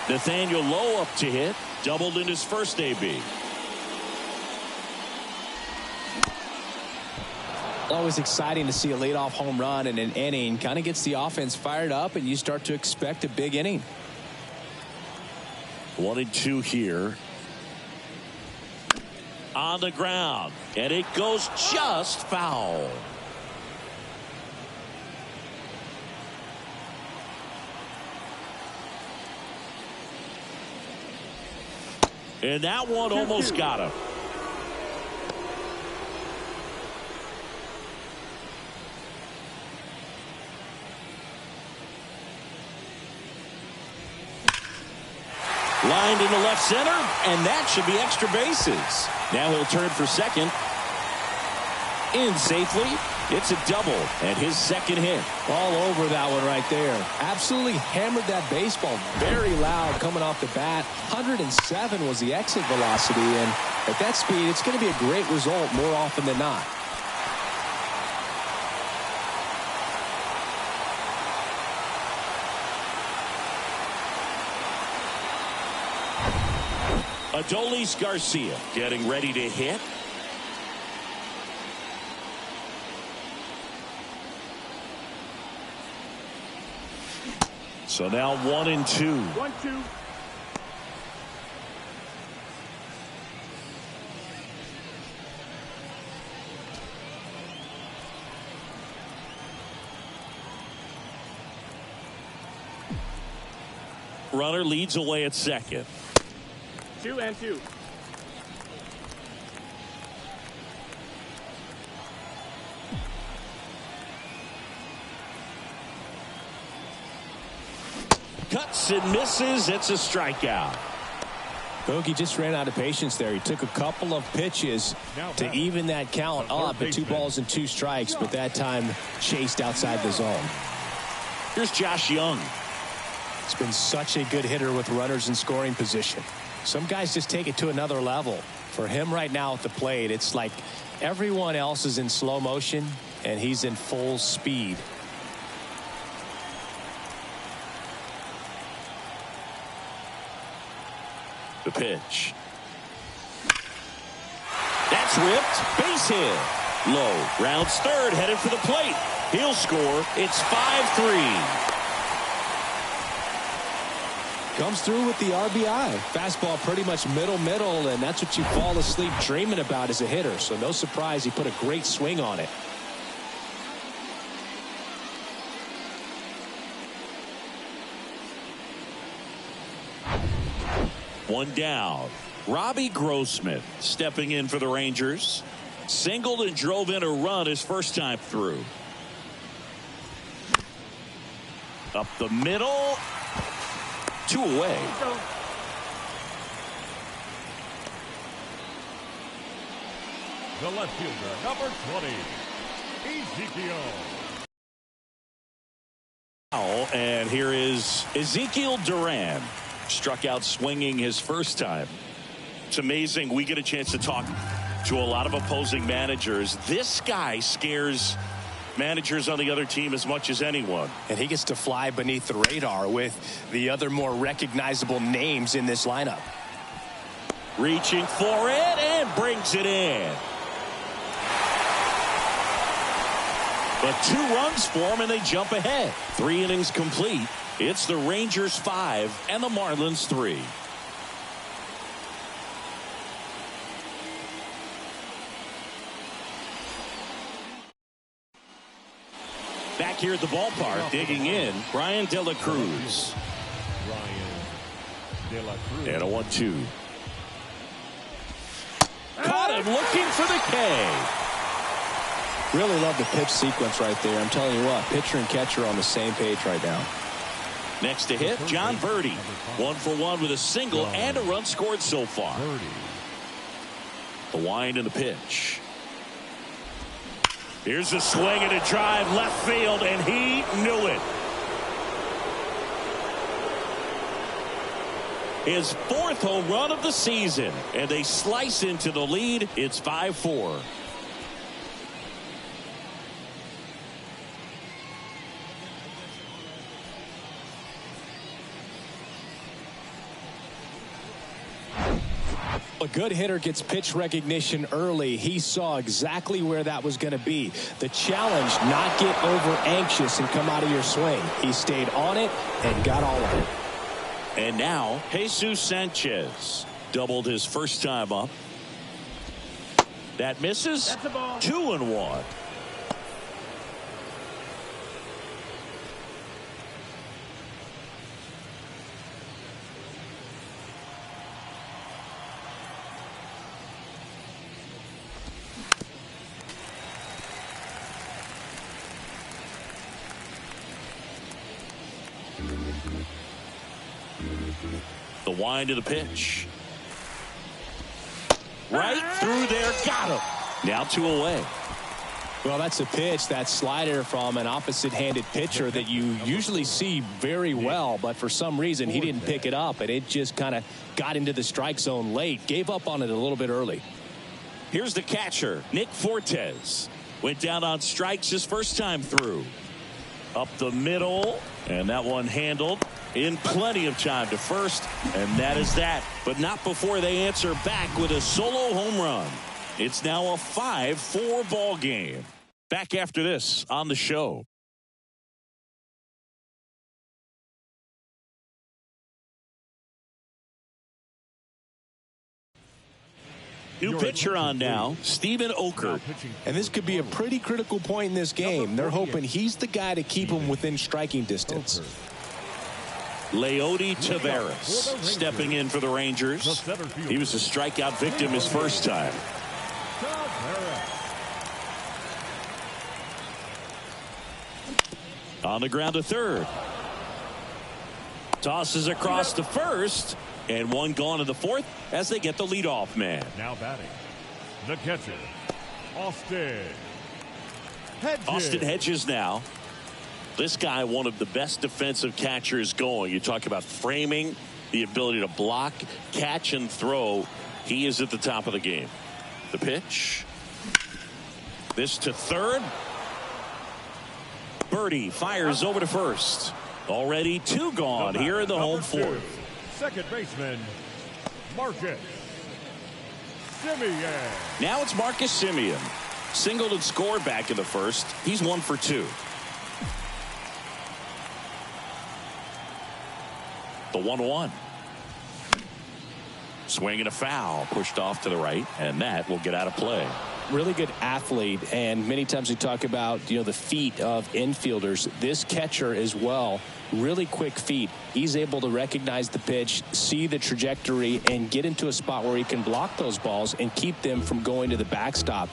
A: Nathaniel Lowe up to hit. Doubled in his first AB.
B: Always exciting to see a leadoff home run in an inning. Kind of gets the offense fired up, and you start to expect a big inning.
A: 1-2 here. On the ground. And it goes just foul. And that one almost got him. Lined into left center, and that should be extra bases. Now he'll turn for second. In safely. It's a double, and his second hit.
B: All over that one right there. Absolutely hammered that baseball. Very loud coming off the bat. 107 was the exit velocity, and at that speed, it's going to be a great result more often than not.
A: Adolis Garcia getting ready to hit. So now 1-2.
D: 1-2.
A: Runner leads away at second.
D: 2-2.
A: Cuts and misses. It's a strikeout.
B: Bogey just ran out of patience there. He took a couple of pitches to even that count up at 2 balls and 2 strikes, but that time chased outside the zone.
A: Here's Josh Young.
B: It's been such a good hitter with runners in scoring position. Some guys just take it to another level. For him right now at the plate, it's like everyone else is in slow motion and he's in full speed.
A: The pitch. That's ripped. Base hit. Low. Rounds third. Headed for the plate. He'll score. It's 5-3.
B: Comes through with the RBI. Fastball pretty much middle, and that's what you fall asleep dreaming about as a hitter. So no surprise he put a great swing on it.
A: One down. Robbie Grossman stepping in for the Rangers. Singled and drove in a run his first time through. Up the middle. 2 away.
C: The left fielder, number 20, Ezekiel.
A: And here is Ezekiel Duran. Struck out swinging his first time. It's amazing. We get a chance to talk to a lot of opposing managers. This guy scares managers on the other team as much as anyone.
B: And he gets to fly beneath the radar with the other more recognizable names in this lineup.
A: Reaching for it and brings it in. But 2 runs for him and they jump ahead. 3 innings complete. It's the Rangers 5 and the Marlins 3. Back here at the ballpark, digging in, Brian De La Cruz. And a 1-2. Caught him looking for the K.
B: Really love the pitch sequence right there. I'm telling you what, pitcher and catcher on the same page right now.
A: Next to hit, John Verdi. 1 for 1 with a single and a run scored so far. The wind and the pitch. Here's a swing and a drive left field, and he knew it. His 4th home run of the season, and they slice into the lead. It's 5-4.
B: A good hitter gets pitch recognition early. He saw exactly where that was going to be. The challenge, not get over anxious and come out of your swing. He stayed on it and got all of it.
A: And now Jesus Sanchez doubled his first time up. That misses.
D: That's a ball.
A: 2-1. The wind of the pitch. Right through there. Got him. Now 2 away.
B: Well, that's a pitch, that slider from an opposite-handed pitcher that you usually see very well, but for some reason he didn't pick it up, and it just kind of got into the strike zone late. Gave up on it a little bit early.
A: Here's the catcher, Nick Fortes. Went down on strikes his first time through. Up the middle, and that one handled in plenty of time to first, and that is that. But not before they answer back with a solo home run. It's now a 5-4 ball game. Back after this on the show. New pitcher on now, Steven Okert.
B: And this could be a pretty critical point in this game. They're hoping he's the guy to keep them within striking distance.
A: Leody Taveras stepping in for the Rangers. He was a strikeout victim his first time. On the ground to third. Tosses across to first, and one gone in the fourth as they get the leadoff man.
C: Now batting, the catcher, Austin Hedges.
A: Austin Hedges now. This guy, one of the best defensive catchers going. You talk about framing, the ability to block, catch, and throw. He is at the top of the game. The pitch. This to third. Birdie fires over to first. Already two gone here in the home fourth.
C: Second baseman, Marcus Semien.
A: Now it's Marcus Semien. Singled and scored back in the first. He's 1 for 2. The 1-1. Swing and a foul. Pushed off to the right, and that will get out of play.
B: Really good athlete, and many times we talk about the feet of infielders. This catcher as well, really quick feet. He's able to recognize the pitch, see the trajectory, and get into a spot where he can block those balls and keep them from going to the backstop.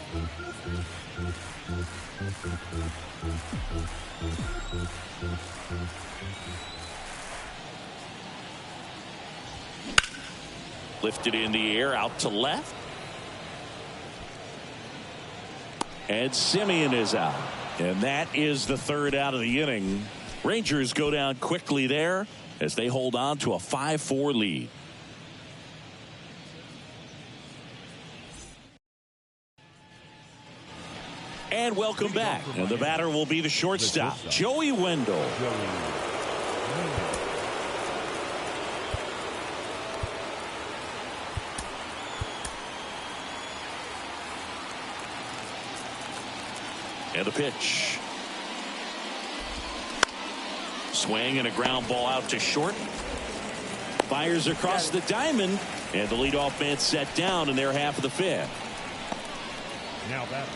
A: Lifted in the air out to left. And Semien is out. And that is the third out of the inning. Rangers go down quickly there as they hold on to a 5-4 lead. And welcome back. And the batter will be the shortstop, Joey Wendell. And a pitch. Swing and a ground ball out to short. Fires across the diamond. And the leadoff man set down in their half of the fifth.
C: Now batting,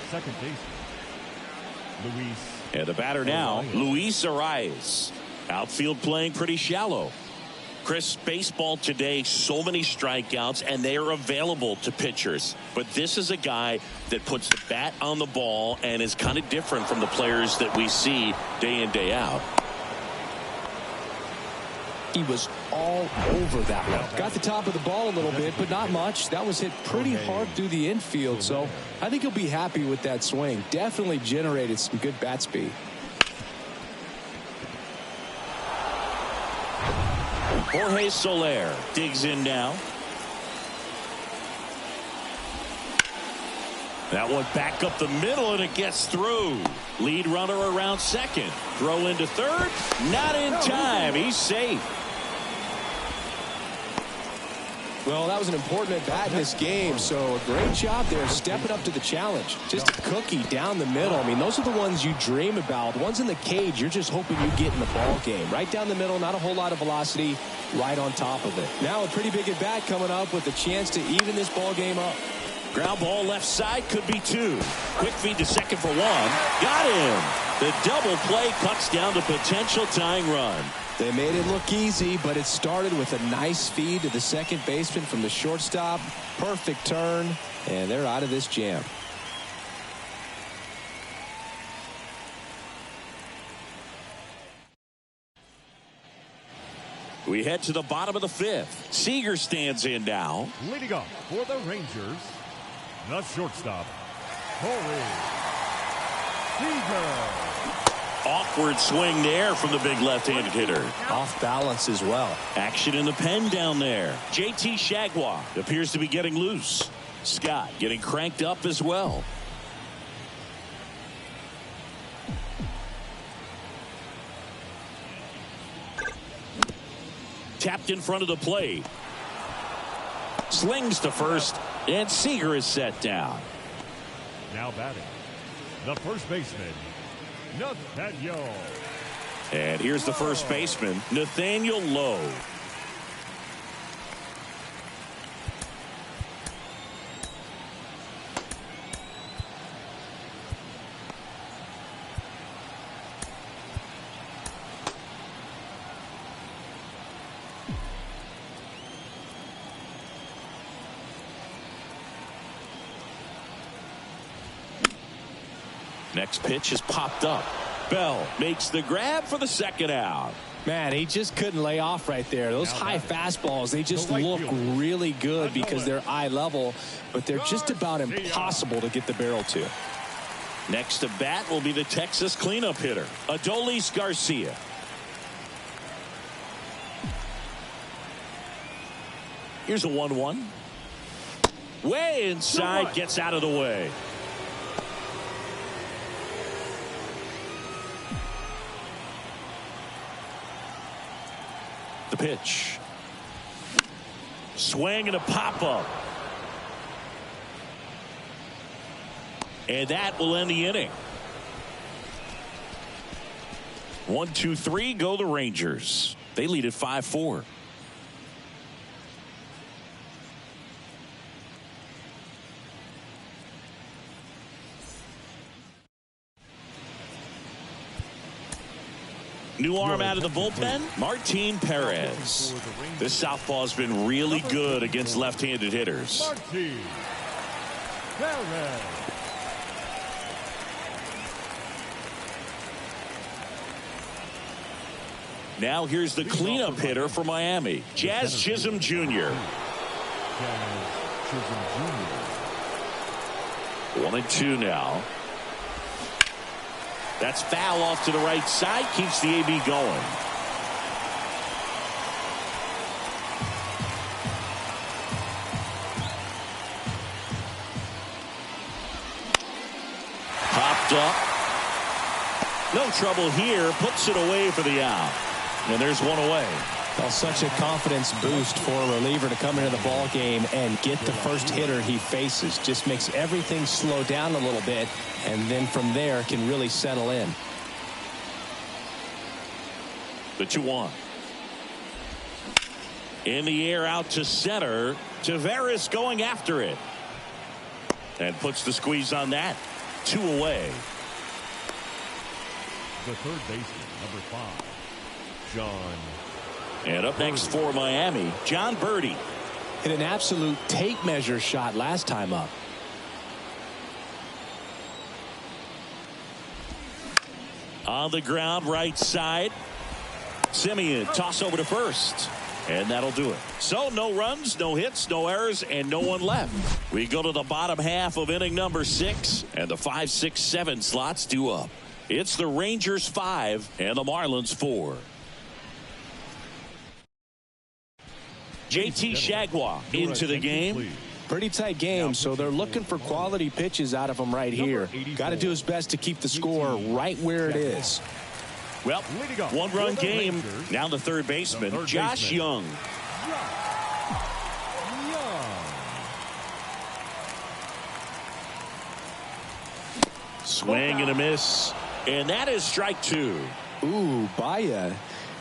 C: second baseman, Luis.
A: And the batter now, Luis Arias. Outfield playing pretty shallow. Chris, baseball today, so many strikeouts, and they are available to pitchers. But this is a guy that puts the bat on the ball and is kind of different from the players that we see day in, day out.
B: He was all over that one. Got the top of the ball a little bit, but not much. That was hit pretty hard through the infield, so I think he'll be happy with that swing. Definitely generated some good bat speed.
A: Jorge Soler digs in now. That one back up the middle, and it gets through. Lead runner around second. Throw into third. Not in time. He's safe.
B: Well, that was an important at-bat in this game, so a great job there stepping up to the challenge. Just a cookie down the middle. I mean, those are the ones you dream about. The ones in the cage, you're just hoping you get in the ball game. Right down the middle, not a whole lot of velocity, right on top of it. Now a pretty big at-bat coming up with a chance to even this ball game up.
A: Ground ball left side, could be two. Quick feed to second for one. Got him. The double play cuts down the potential tying run.
B: They made it look easy, but it started with a nice feed to the second baseman from the shortstop. Perfect turn, and they're out of this jam.
A: We head to the bottom of the fifth. Seager stands in now.
C: Leading off for the Rangers, the shortstop, Corey Seager.
A: Awkward swing there from the big left-handed hitter.
B: Off balance as well.
A: Action in the pen down there. JT Shagwa appears to be getting loose. Scott getting cranked up as well. Tapped in front of the plate. Slings to first, and Seager is set down.
C: Now batting, the first baseman, Nathaniel.
A: And here's the first baseman, Nathaniel Lowe. Next pitch is popped up. Bell makes the grab for the second out.
B: Man, he just couldn't lay off right there. Those high fastballs, they just look really good because they're eye level, but they're just about impossible to get the barrel to.
A: Next to bat will be the Texas cleanup hitter, Adolis Garcia. Here's a 1-1. Way inside, gets out of the way. The pitch. Swing and a pop-up. And that will end the inning. 1-2-3, go the Rangers. They lead at 5-4. New arm out of the bullpen, Martin Perez. This southpaw's been really good against left-handed hitters.
C: Martin Perez.
A: Now here's the cleanup hitter for Miami, Jazz Chisholm Jr.
C: Jazz Chisholm Jr.
A: 1-2 now. That's foul off to the right side. Keeps the AB going. Popped up. No trouble here. Puts it away for the out. And there's one away.
B: Well, such a confidence boost for a reliever to come into the ball game and get the first hitter he faces. Just makes everything slow down a little bit, and then from there can really settle in.
A: The 2-1. In the air out to center. Taveras going after it. And puts the squeeze on that. 2 away.
C: The third baseman, number 5, John.
A: And up next for Miami, John Birdie.
B: Hit an absolute tape measure shot last time up.
A: On the ground, right side. Simeon, toss over to first. And that'll do it. So no runs, no hits, no errors, and no one left. We go to the bottom half of inning number 6, and the 5, 6, 7 slots due up. It's the Rangers 5 and the Marlins 4. JT Shagwa into the game.
B: Pretty tight game, so they're looking for quality pitches out of him right here. Got to do his best to keep the score right where it is.
A: Well, 1-run game. Now the third baseman, Josh Young. Swing and a miss. And that is strike 2.
B: Ooh, Baya.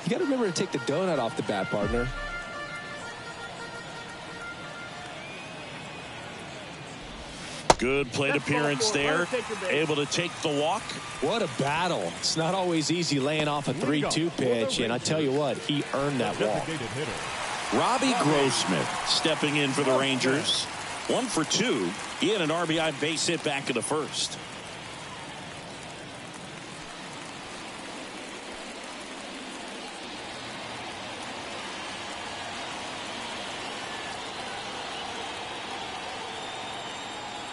B: You got to remember to take the donut off the bat, partner.
A: Good plate appearance there. Able to take the walk.
B: What a battle. It's not always easy laying off a 3-2 pitch, and I tell you what, he earned that walk.
A: Robbie Grossman stepping in for the Rangers. 1 for 2. He had an RBI base hit back in the first.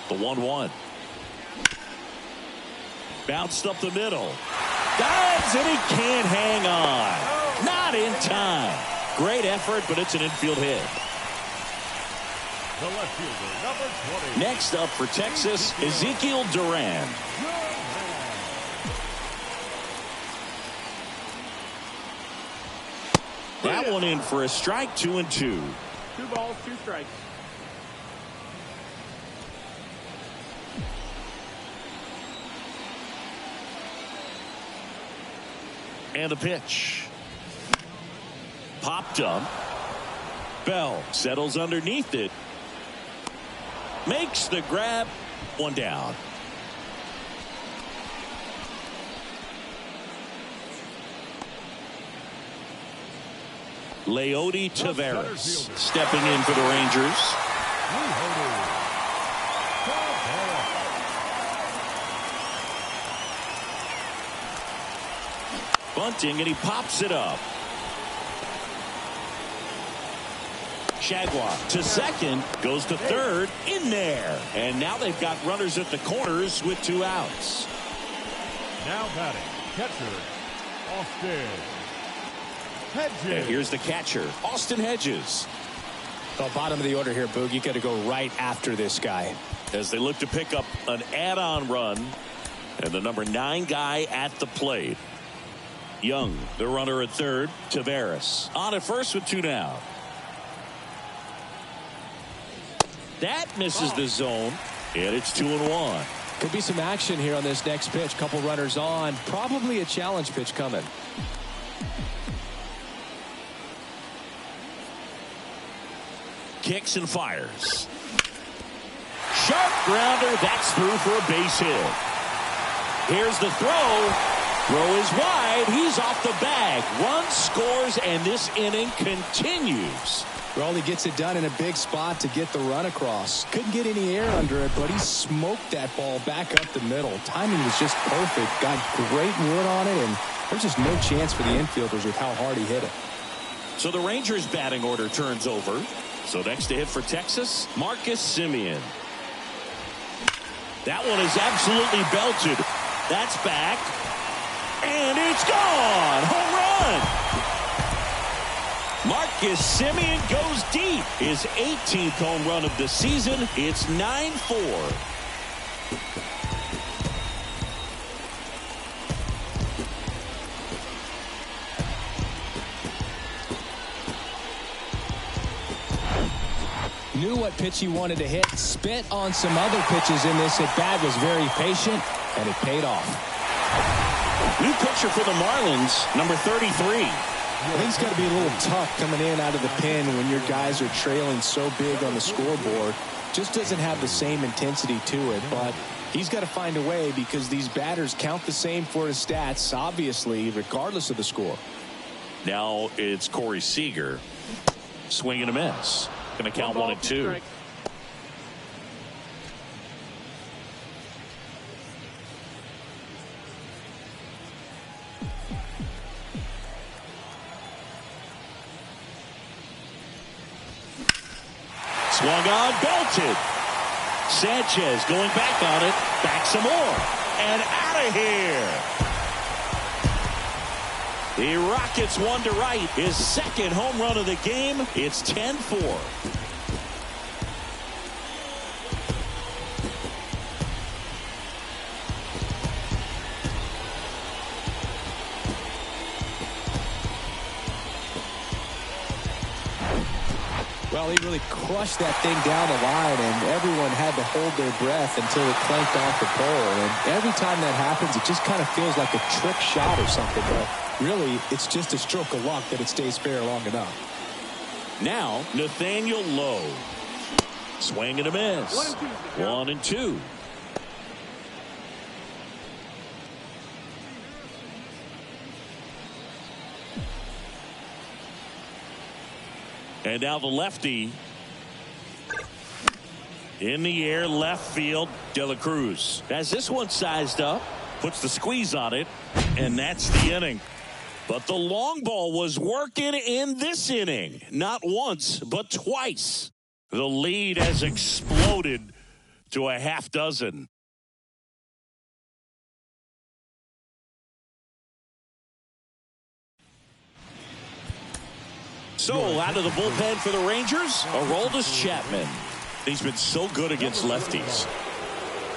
A: The 1-1. Bounced up the middle. Dives and he can't hang on. Not in time. Great effort, but it's an infield hit.
C: The left fielder, number 20.
A: Next up for Texas, Ezekiel Duran. That one in for a strike, 2-2.
D: 2 balls, 2 strikes.
A: And the pitch. Popped up. Bell settles underneath it. Makes the grab. 1 down. Leody Taveras stepping in for the Rangers. Bunting, and he pops it up. Jaguar to second, goes to third, in there. And now they've got runners at the corners with 2 outs.
C: Now batting, catcher, Austin Hedges.
A: And here's the catcher, Austin Hedges.
B: The bottom of the order here, Boog. You got to go right after this guy.
A: As they look to pick up an add-on run. And the number 9 guy at the plate. Young, the runner at third. Taveras on at first with 2 down. That misses the zone. And it's 2-1.
B: Could be some action here on this next pitch. Couple runners on. Probably a challenge pitch coming.
A: Kicks and fires. Sharp grounder. That's through for a base hit. Here's the throw. Throw is wide. He's off the bag. Run scores, and this inning continues.
B: Well, he gets it done in a big spot to get the run across. Couldn't get any air under it, but he smoked that ball back up the middle. Timing was just perfect. Got great wood on it, and there's just no chance for the infielders with how hard he hit it.
A: So the Rangers' batting order turns over. So next to hit for Texas, Marcus Semien. That one is absolutely belted. That's back. And it's gone. Home run. Marcus Semien goes deep. His 18th home run of the season. It's 9-4.
B: Knew what pitch he wanted to hit. Spit on some other pitches in this at bat. Was very patient, and it paid off.
A: New pitcher for the Marlins, number 33.
B: I think it's got to be a little tough coming in out of the pen when your guys are trailing so big on the scoreboard. Just doesn't have the same intensity to it, but he's got to find a way because these batters count the same for his stats, obviously, regardless of the score.
A: Now it's Corey Seager. Swing and a miss. Going to count 1-2. Swung on, belted. Sanchez going back on it. Back some more. And out of here. The Rockets one to right. His second home run of the game. It's 10-4.
B: Well, he really crushed that thing down the line, and everyone had to hold their breath until it clanked off the pole. And every time that happens, it just kind of feels like a trick shot or something. But really, it's just a stroke of luck that it stays fair long enough.
A: Now, Nathaniel Lowe. Swing and a miss. 1-2. And now the lefty. In the air, left field, De La Cruz. As this one sized up, puts the squeeze on it, and that's the inning. But the long ball was working in this inning. Not once, but twice. The lead has exploded to a half dozen. So out of the bullpen for the Rangers, Aroldis Chapman. He's been so good against lefties.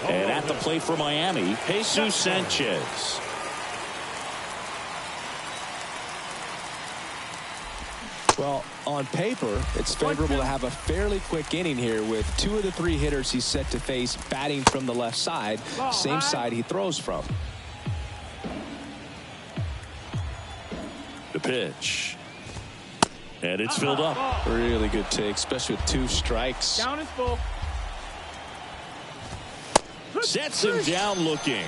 A: And at the plate for Miami, Jesus Sanchez.
B: Well, on paper, it's favorable to have a fairly quick inning here with 2 of the 3 hitters he's set to face batting from the left side, same side he throws from.
A: The pitch. And it's filled up.
B: Really good take, especially with 2 strikes.
D: Down is full.
A: Sets him down looking.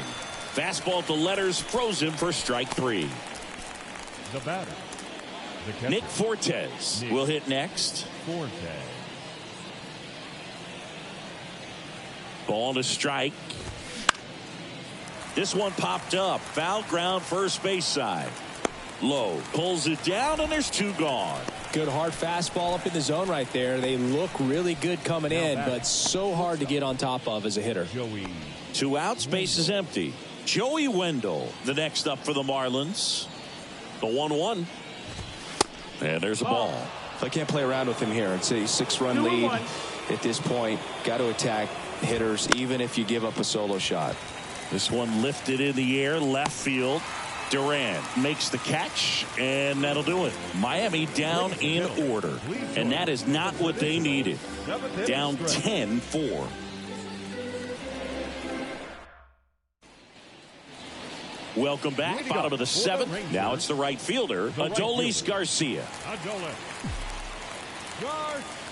A: Fastball to letters, froze him for strike 3.
C: The batter. The catcher.
A: Nick Fortes will hit next.
C: Forte.
A: Ball to strike. This one popped up. Foul ground first base side. Low pulls it down, and there's 2 gone.
B: Good hard fastball up in the zone right there. They look really good coming in, but so hard to get on top of as a hitter.
A: 2 outs, base is empty. Joey Wendell, the next up for the Marlins. The 1-1. And there's a ball.
B: I can't play around with him here. It's a 6-run lead at this point. Got to attack hitters, even if you give up a solo shot.
A: This one lifted in the air, left field. Duran makes the catch, and that'll do it. Miami down in order, and that is not what they needed. Down 10-4. Welcome back. Bottom of the 7th. Now it's the right fielder, Adolis Garcia.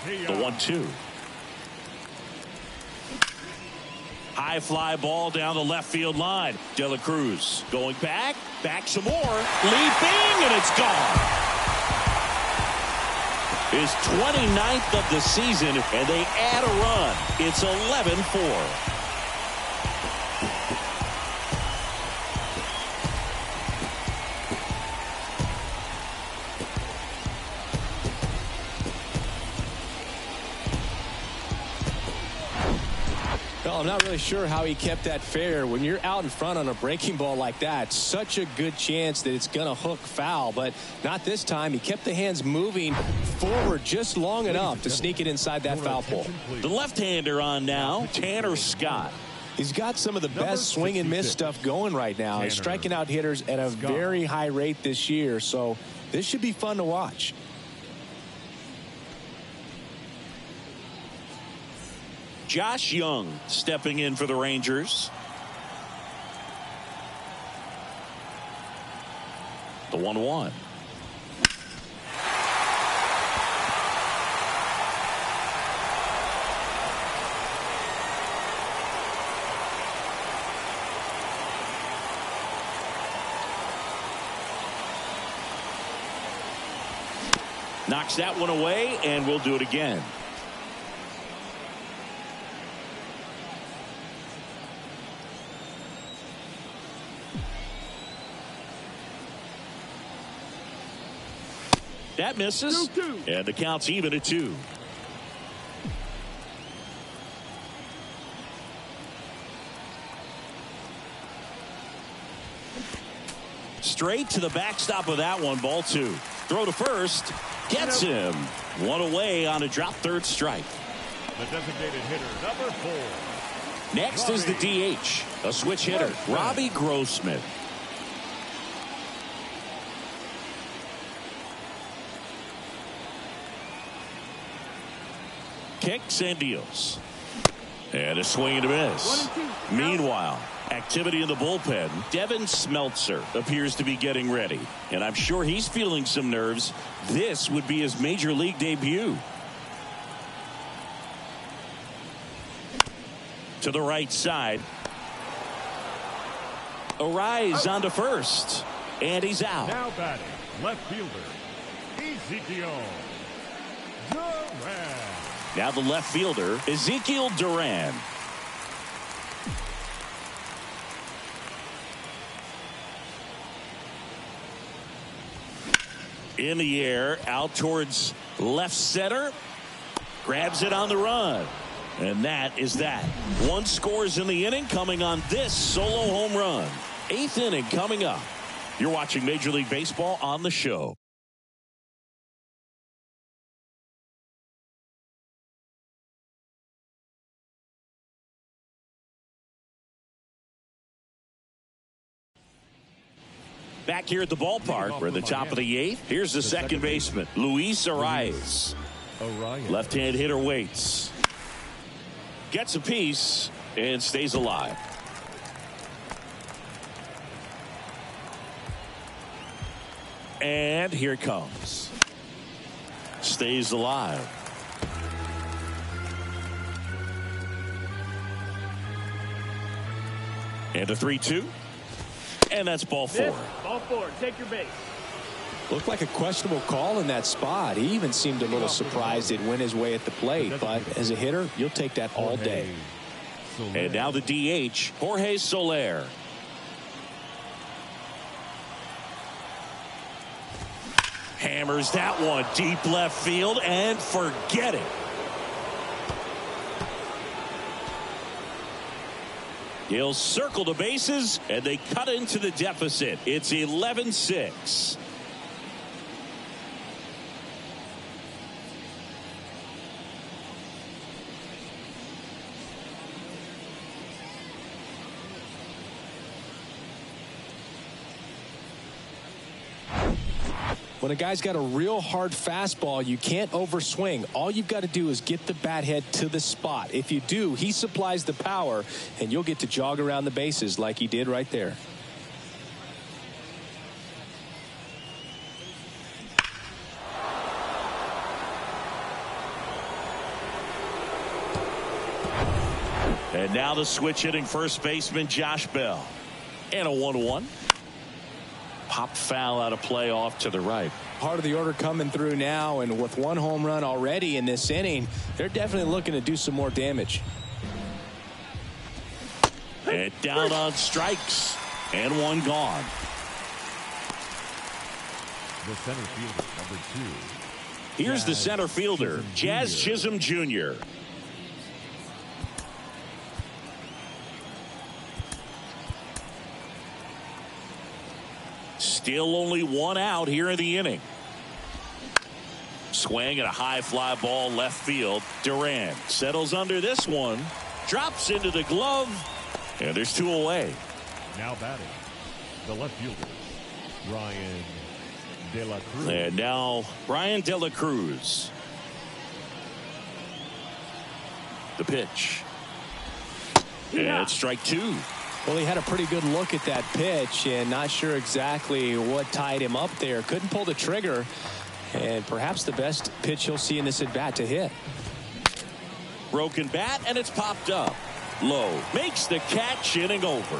A: The 1-2. High fly ball down the left field line. De La Cruz going back some more, leaping, and it's gone. His 29th of the season, and they add a run. It's 11-4.
B: Well, I'm not really sure how he kept that fair. When you're out in front on a breaking ball like that, such a good chance that it's going to hook foul, but not this time. He kept the hands moving forward just long enough to sneak it inside that foul pole.
A: The left-hander on now, Tanner Scott.
B: He's got some of the best swing and miss stuff going right now. He's striking out hitters at a very high rate this year, so this should be fun to watch.
A: Josh Young stepping in for the Rangers. The 1-1. Knocks that one away, and we'll do it again. That misses, and the count's even at 2. Straight to the backstop of that one, ball 2. Throw to first, gets him. One away on a drop, third strike.
C: The designated hitter, number 4.
A: Next is the DH, a switch hitter, Robbie Grossman. Kicks and deals. And a swing and a miss. Meanwhile, activity in the bullpen. Devin Smeltzer appears to be getting ready. And I'm sure he's feeling some nerves. This would be his major league debut. To the right side. Arise onto first. And he's out.
C: Now batting, left fielder, Ezekiel Duran.
A: Now the left fielder, Ezekiel Duran. In the air, out towards left center. Grabs it on the run. And that is that. 1 scores in the inning, coming on this solo home run. 8th inning coming up. You're watching Major League Baseball on the show. Back here at the ballpark, we're at the top of the 8th. Here's the second baseman, Luis Arias. Left-hand hitter waits. Gets a piece and stays alive. And here it comes. Stays alive. And a 3-2. And that's ball 4.
D: Ball 4. Take your base.
B: Looked like a questionable call in that spot. He even seemed a little surprised it went his way at the plate. But as a hitter, you'll take that all day.
A: And now the DH, Jorge Soler. Hammers that one deep left field and forget it. He'll circle the bases, and they cut into the deficit. It's 11-6.
B: When a guy's got a real hard fastball, you can't overswing. All you've got to do is get the bat head to the spot. If you do, he supplies the power, and you'll get to jog around the bases like he did right there.
A: And now the switch hitting first baseman Josh Bell. And a 1-1. Popped foul out of play off to the right.
B: Part of the order coming through now, and with one home run already in this inning, they're definitely looking to do some more damage.
A: And down on strikes. And one gone.
C: The center fielder, number 2.
A: Here's the center fielder, Jazz Chisholm Jr. Still only one out here in the inning. Swing and a high fly ball left field. Duran settles under this one. Drops into the glove. And there's 2 away.
C: Now batting, the left fielder, Ryan De La Cruz.
A: And now Ryan De La Cruz. The pitch. And it's strike 2.
B: Well, he had a pretty good look at that pitch and not sure exactly what tied him up there. Couldn't pull the trigger, and perhaps the best pitch he'll see in this at bat to hit.
A: Broken bat, and it's popped up. Low makes the catch, inning over.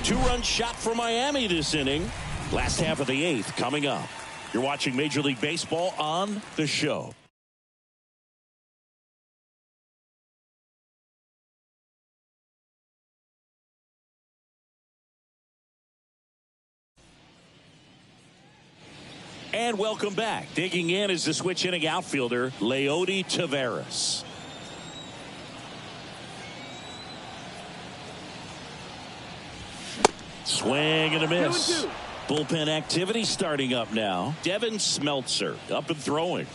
A: 2-run shot for Miami this inning. Last half of the 8th coming up. You're watching Major League Baseball on The Show. And welcome back. Digging in is the switch hitting outfielder, Leody Taveras. Swing and a miss.
D: 2-2.
A: Bullpen activity starting up now. Devin Smeltzer up and throwing.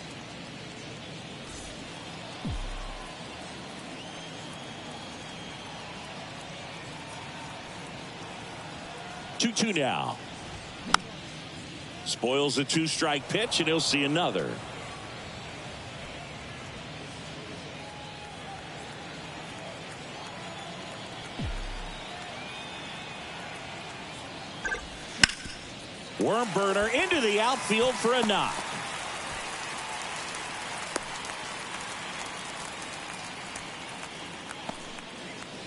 A: Two now. Spoils the 2-strike pitch, and he'll see another. Worm burner into the outfield for a knock.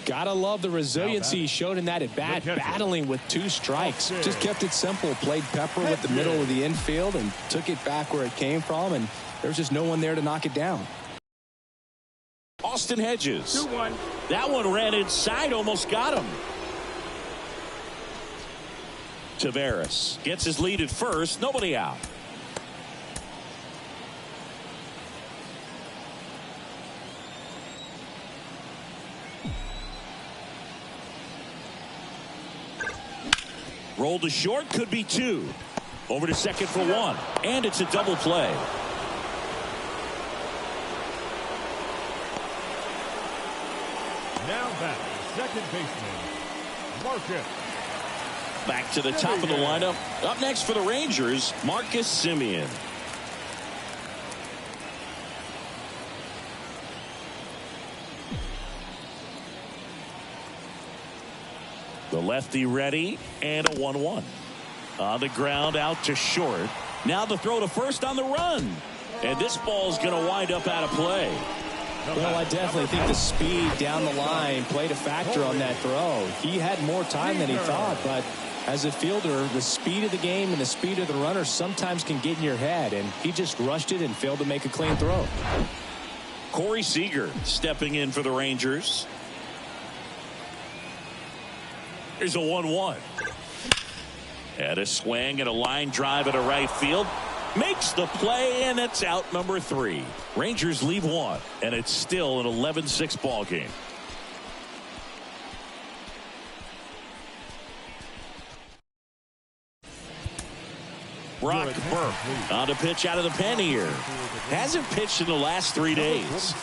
B: Gotta love the resiliency he showed in that at bat, battling with 2 strikes. Just kept it simple, played pepper with the middle of the infield and took it back where it came from, and there's just no one there to knock it down.
A: Austin Hedges.
D: 2-1.
A: That one ran inside, almost got him. Taveras gets his lead at first, nobody out. Rolled to short, could be 2. Over to second for 1, and it's a double play.
C: Now back, second baseman, Marcus.
A: Back to the top of the lineup. Up next for the Rangers, Marcus Semien. The lefty ready, and a 1-1. On the ground, out to short. Now the throw to first on the run. And this ball's going to wind up out of play.
B: Well, I definitely think the speed down the line played a factor on that throw. He had more time than he thought, but as a fielder, the speed of the game and the speed of the runner sometimes can get in your head, and he just rushed it and failed to make a clean throw.
A: Corey Seager stepping in for the Rangers. Here's a 1-1. And a swing and a line drive at a right field. Makes the play, and it's out number 3. Rangers leave 1, and it's still an 11-6 ball game. Brock Burke on to pitch out of the pen here. Hasn't pitched in the last 3 days.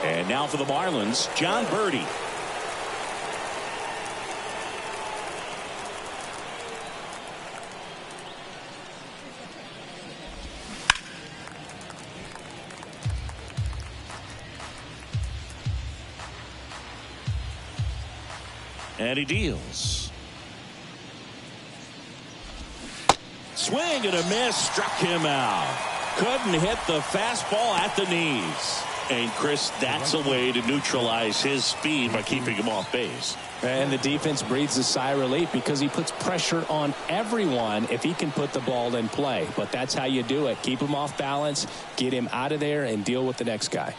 A: And now for the Marlins, John Birdie. And he deals. Swing and a miss, struck him out. Couldn't hit the fastball at the knees. And Chris, that's a way to neutralize his speed by keeping him off base.
B: And the defense breathes a sigh of relief because he puts pressure on everyone if he can put the ball in play. But that's how you do it. Keep him off balance, get him out of there, and deal with the next guy.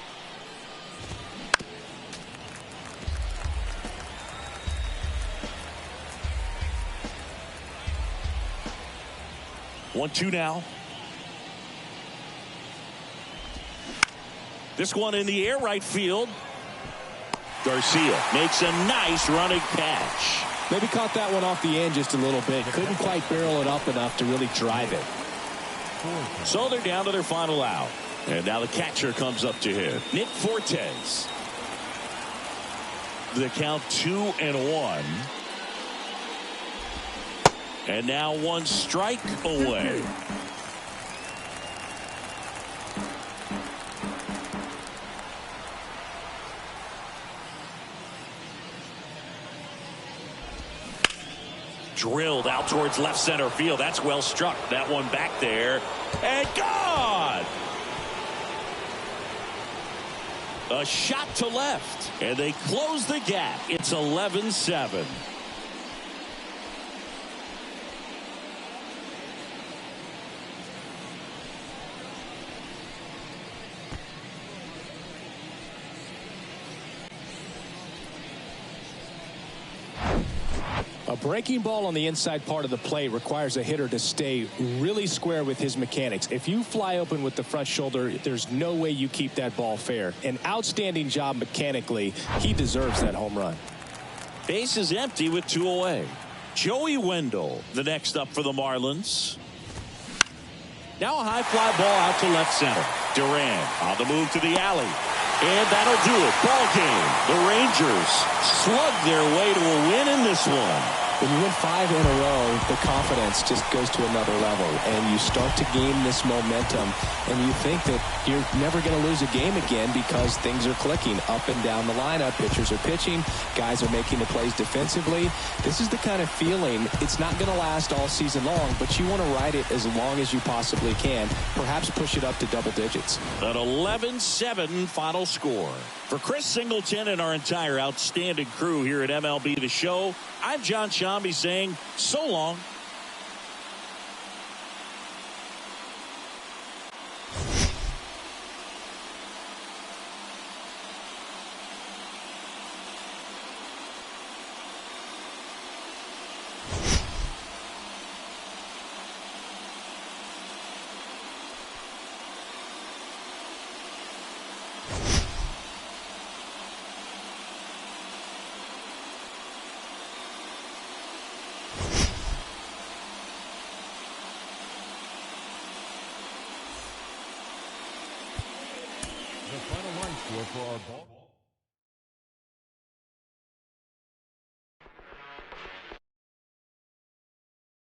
A: 1-2 now. This one in the air, right field. Garcia makes a nice running catch.
B: Maybe caught that one off the end just a little bit. Couldn't quite barrel it up enough to really drive it.
A: So they're down to their final out. And now the catcher comes up to him. Nick Fortes. The count 2-1. And now 1 strike away. Drilled out towards left center field. That's well struck. That one back there. And gone! A shot to left. And they close the gap. It's 11-7.
B: A breaking ball on the inside part of the plate requires a hitter to stay really square with his mechanics. If you fly open with the front shoulder, there's no way you keep that ball fair. An outstanding job mechanically. He deserves that home run.
A: Base is empty with 2 away. Joey Wendell, the next up for the Marlins. Now a high fly ball out to left center. Duran on the move to the alley. And that'll do it. Ball game. The Rangers slug their way to a win in this one.
B: When you win 5 in a row, the confidence just goes to another level. And you start to gain this momentum. And you think that you're never going to lose a game again because things are clicking up and down the lineup. Pitchers are pitching. Guys are making the plays defensively. This is the kind of feeling. It's not going to last all season long, but you want to ride it as long as you possibly can. Perhaps push it up to double digits.
A: An 11-7 final score. For Chris Singleton and our entire outstanding crew here at MLB The Show, I'm John Shambi saying so long.
C: The final line score for our ball.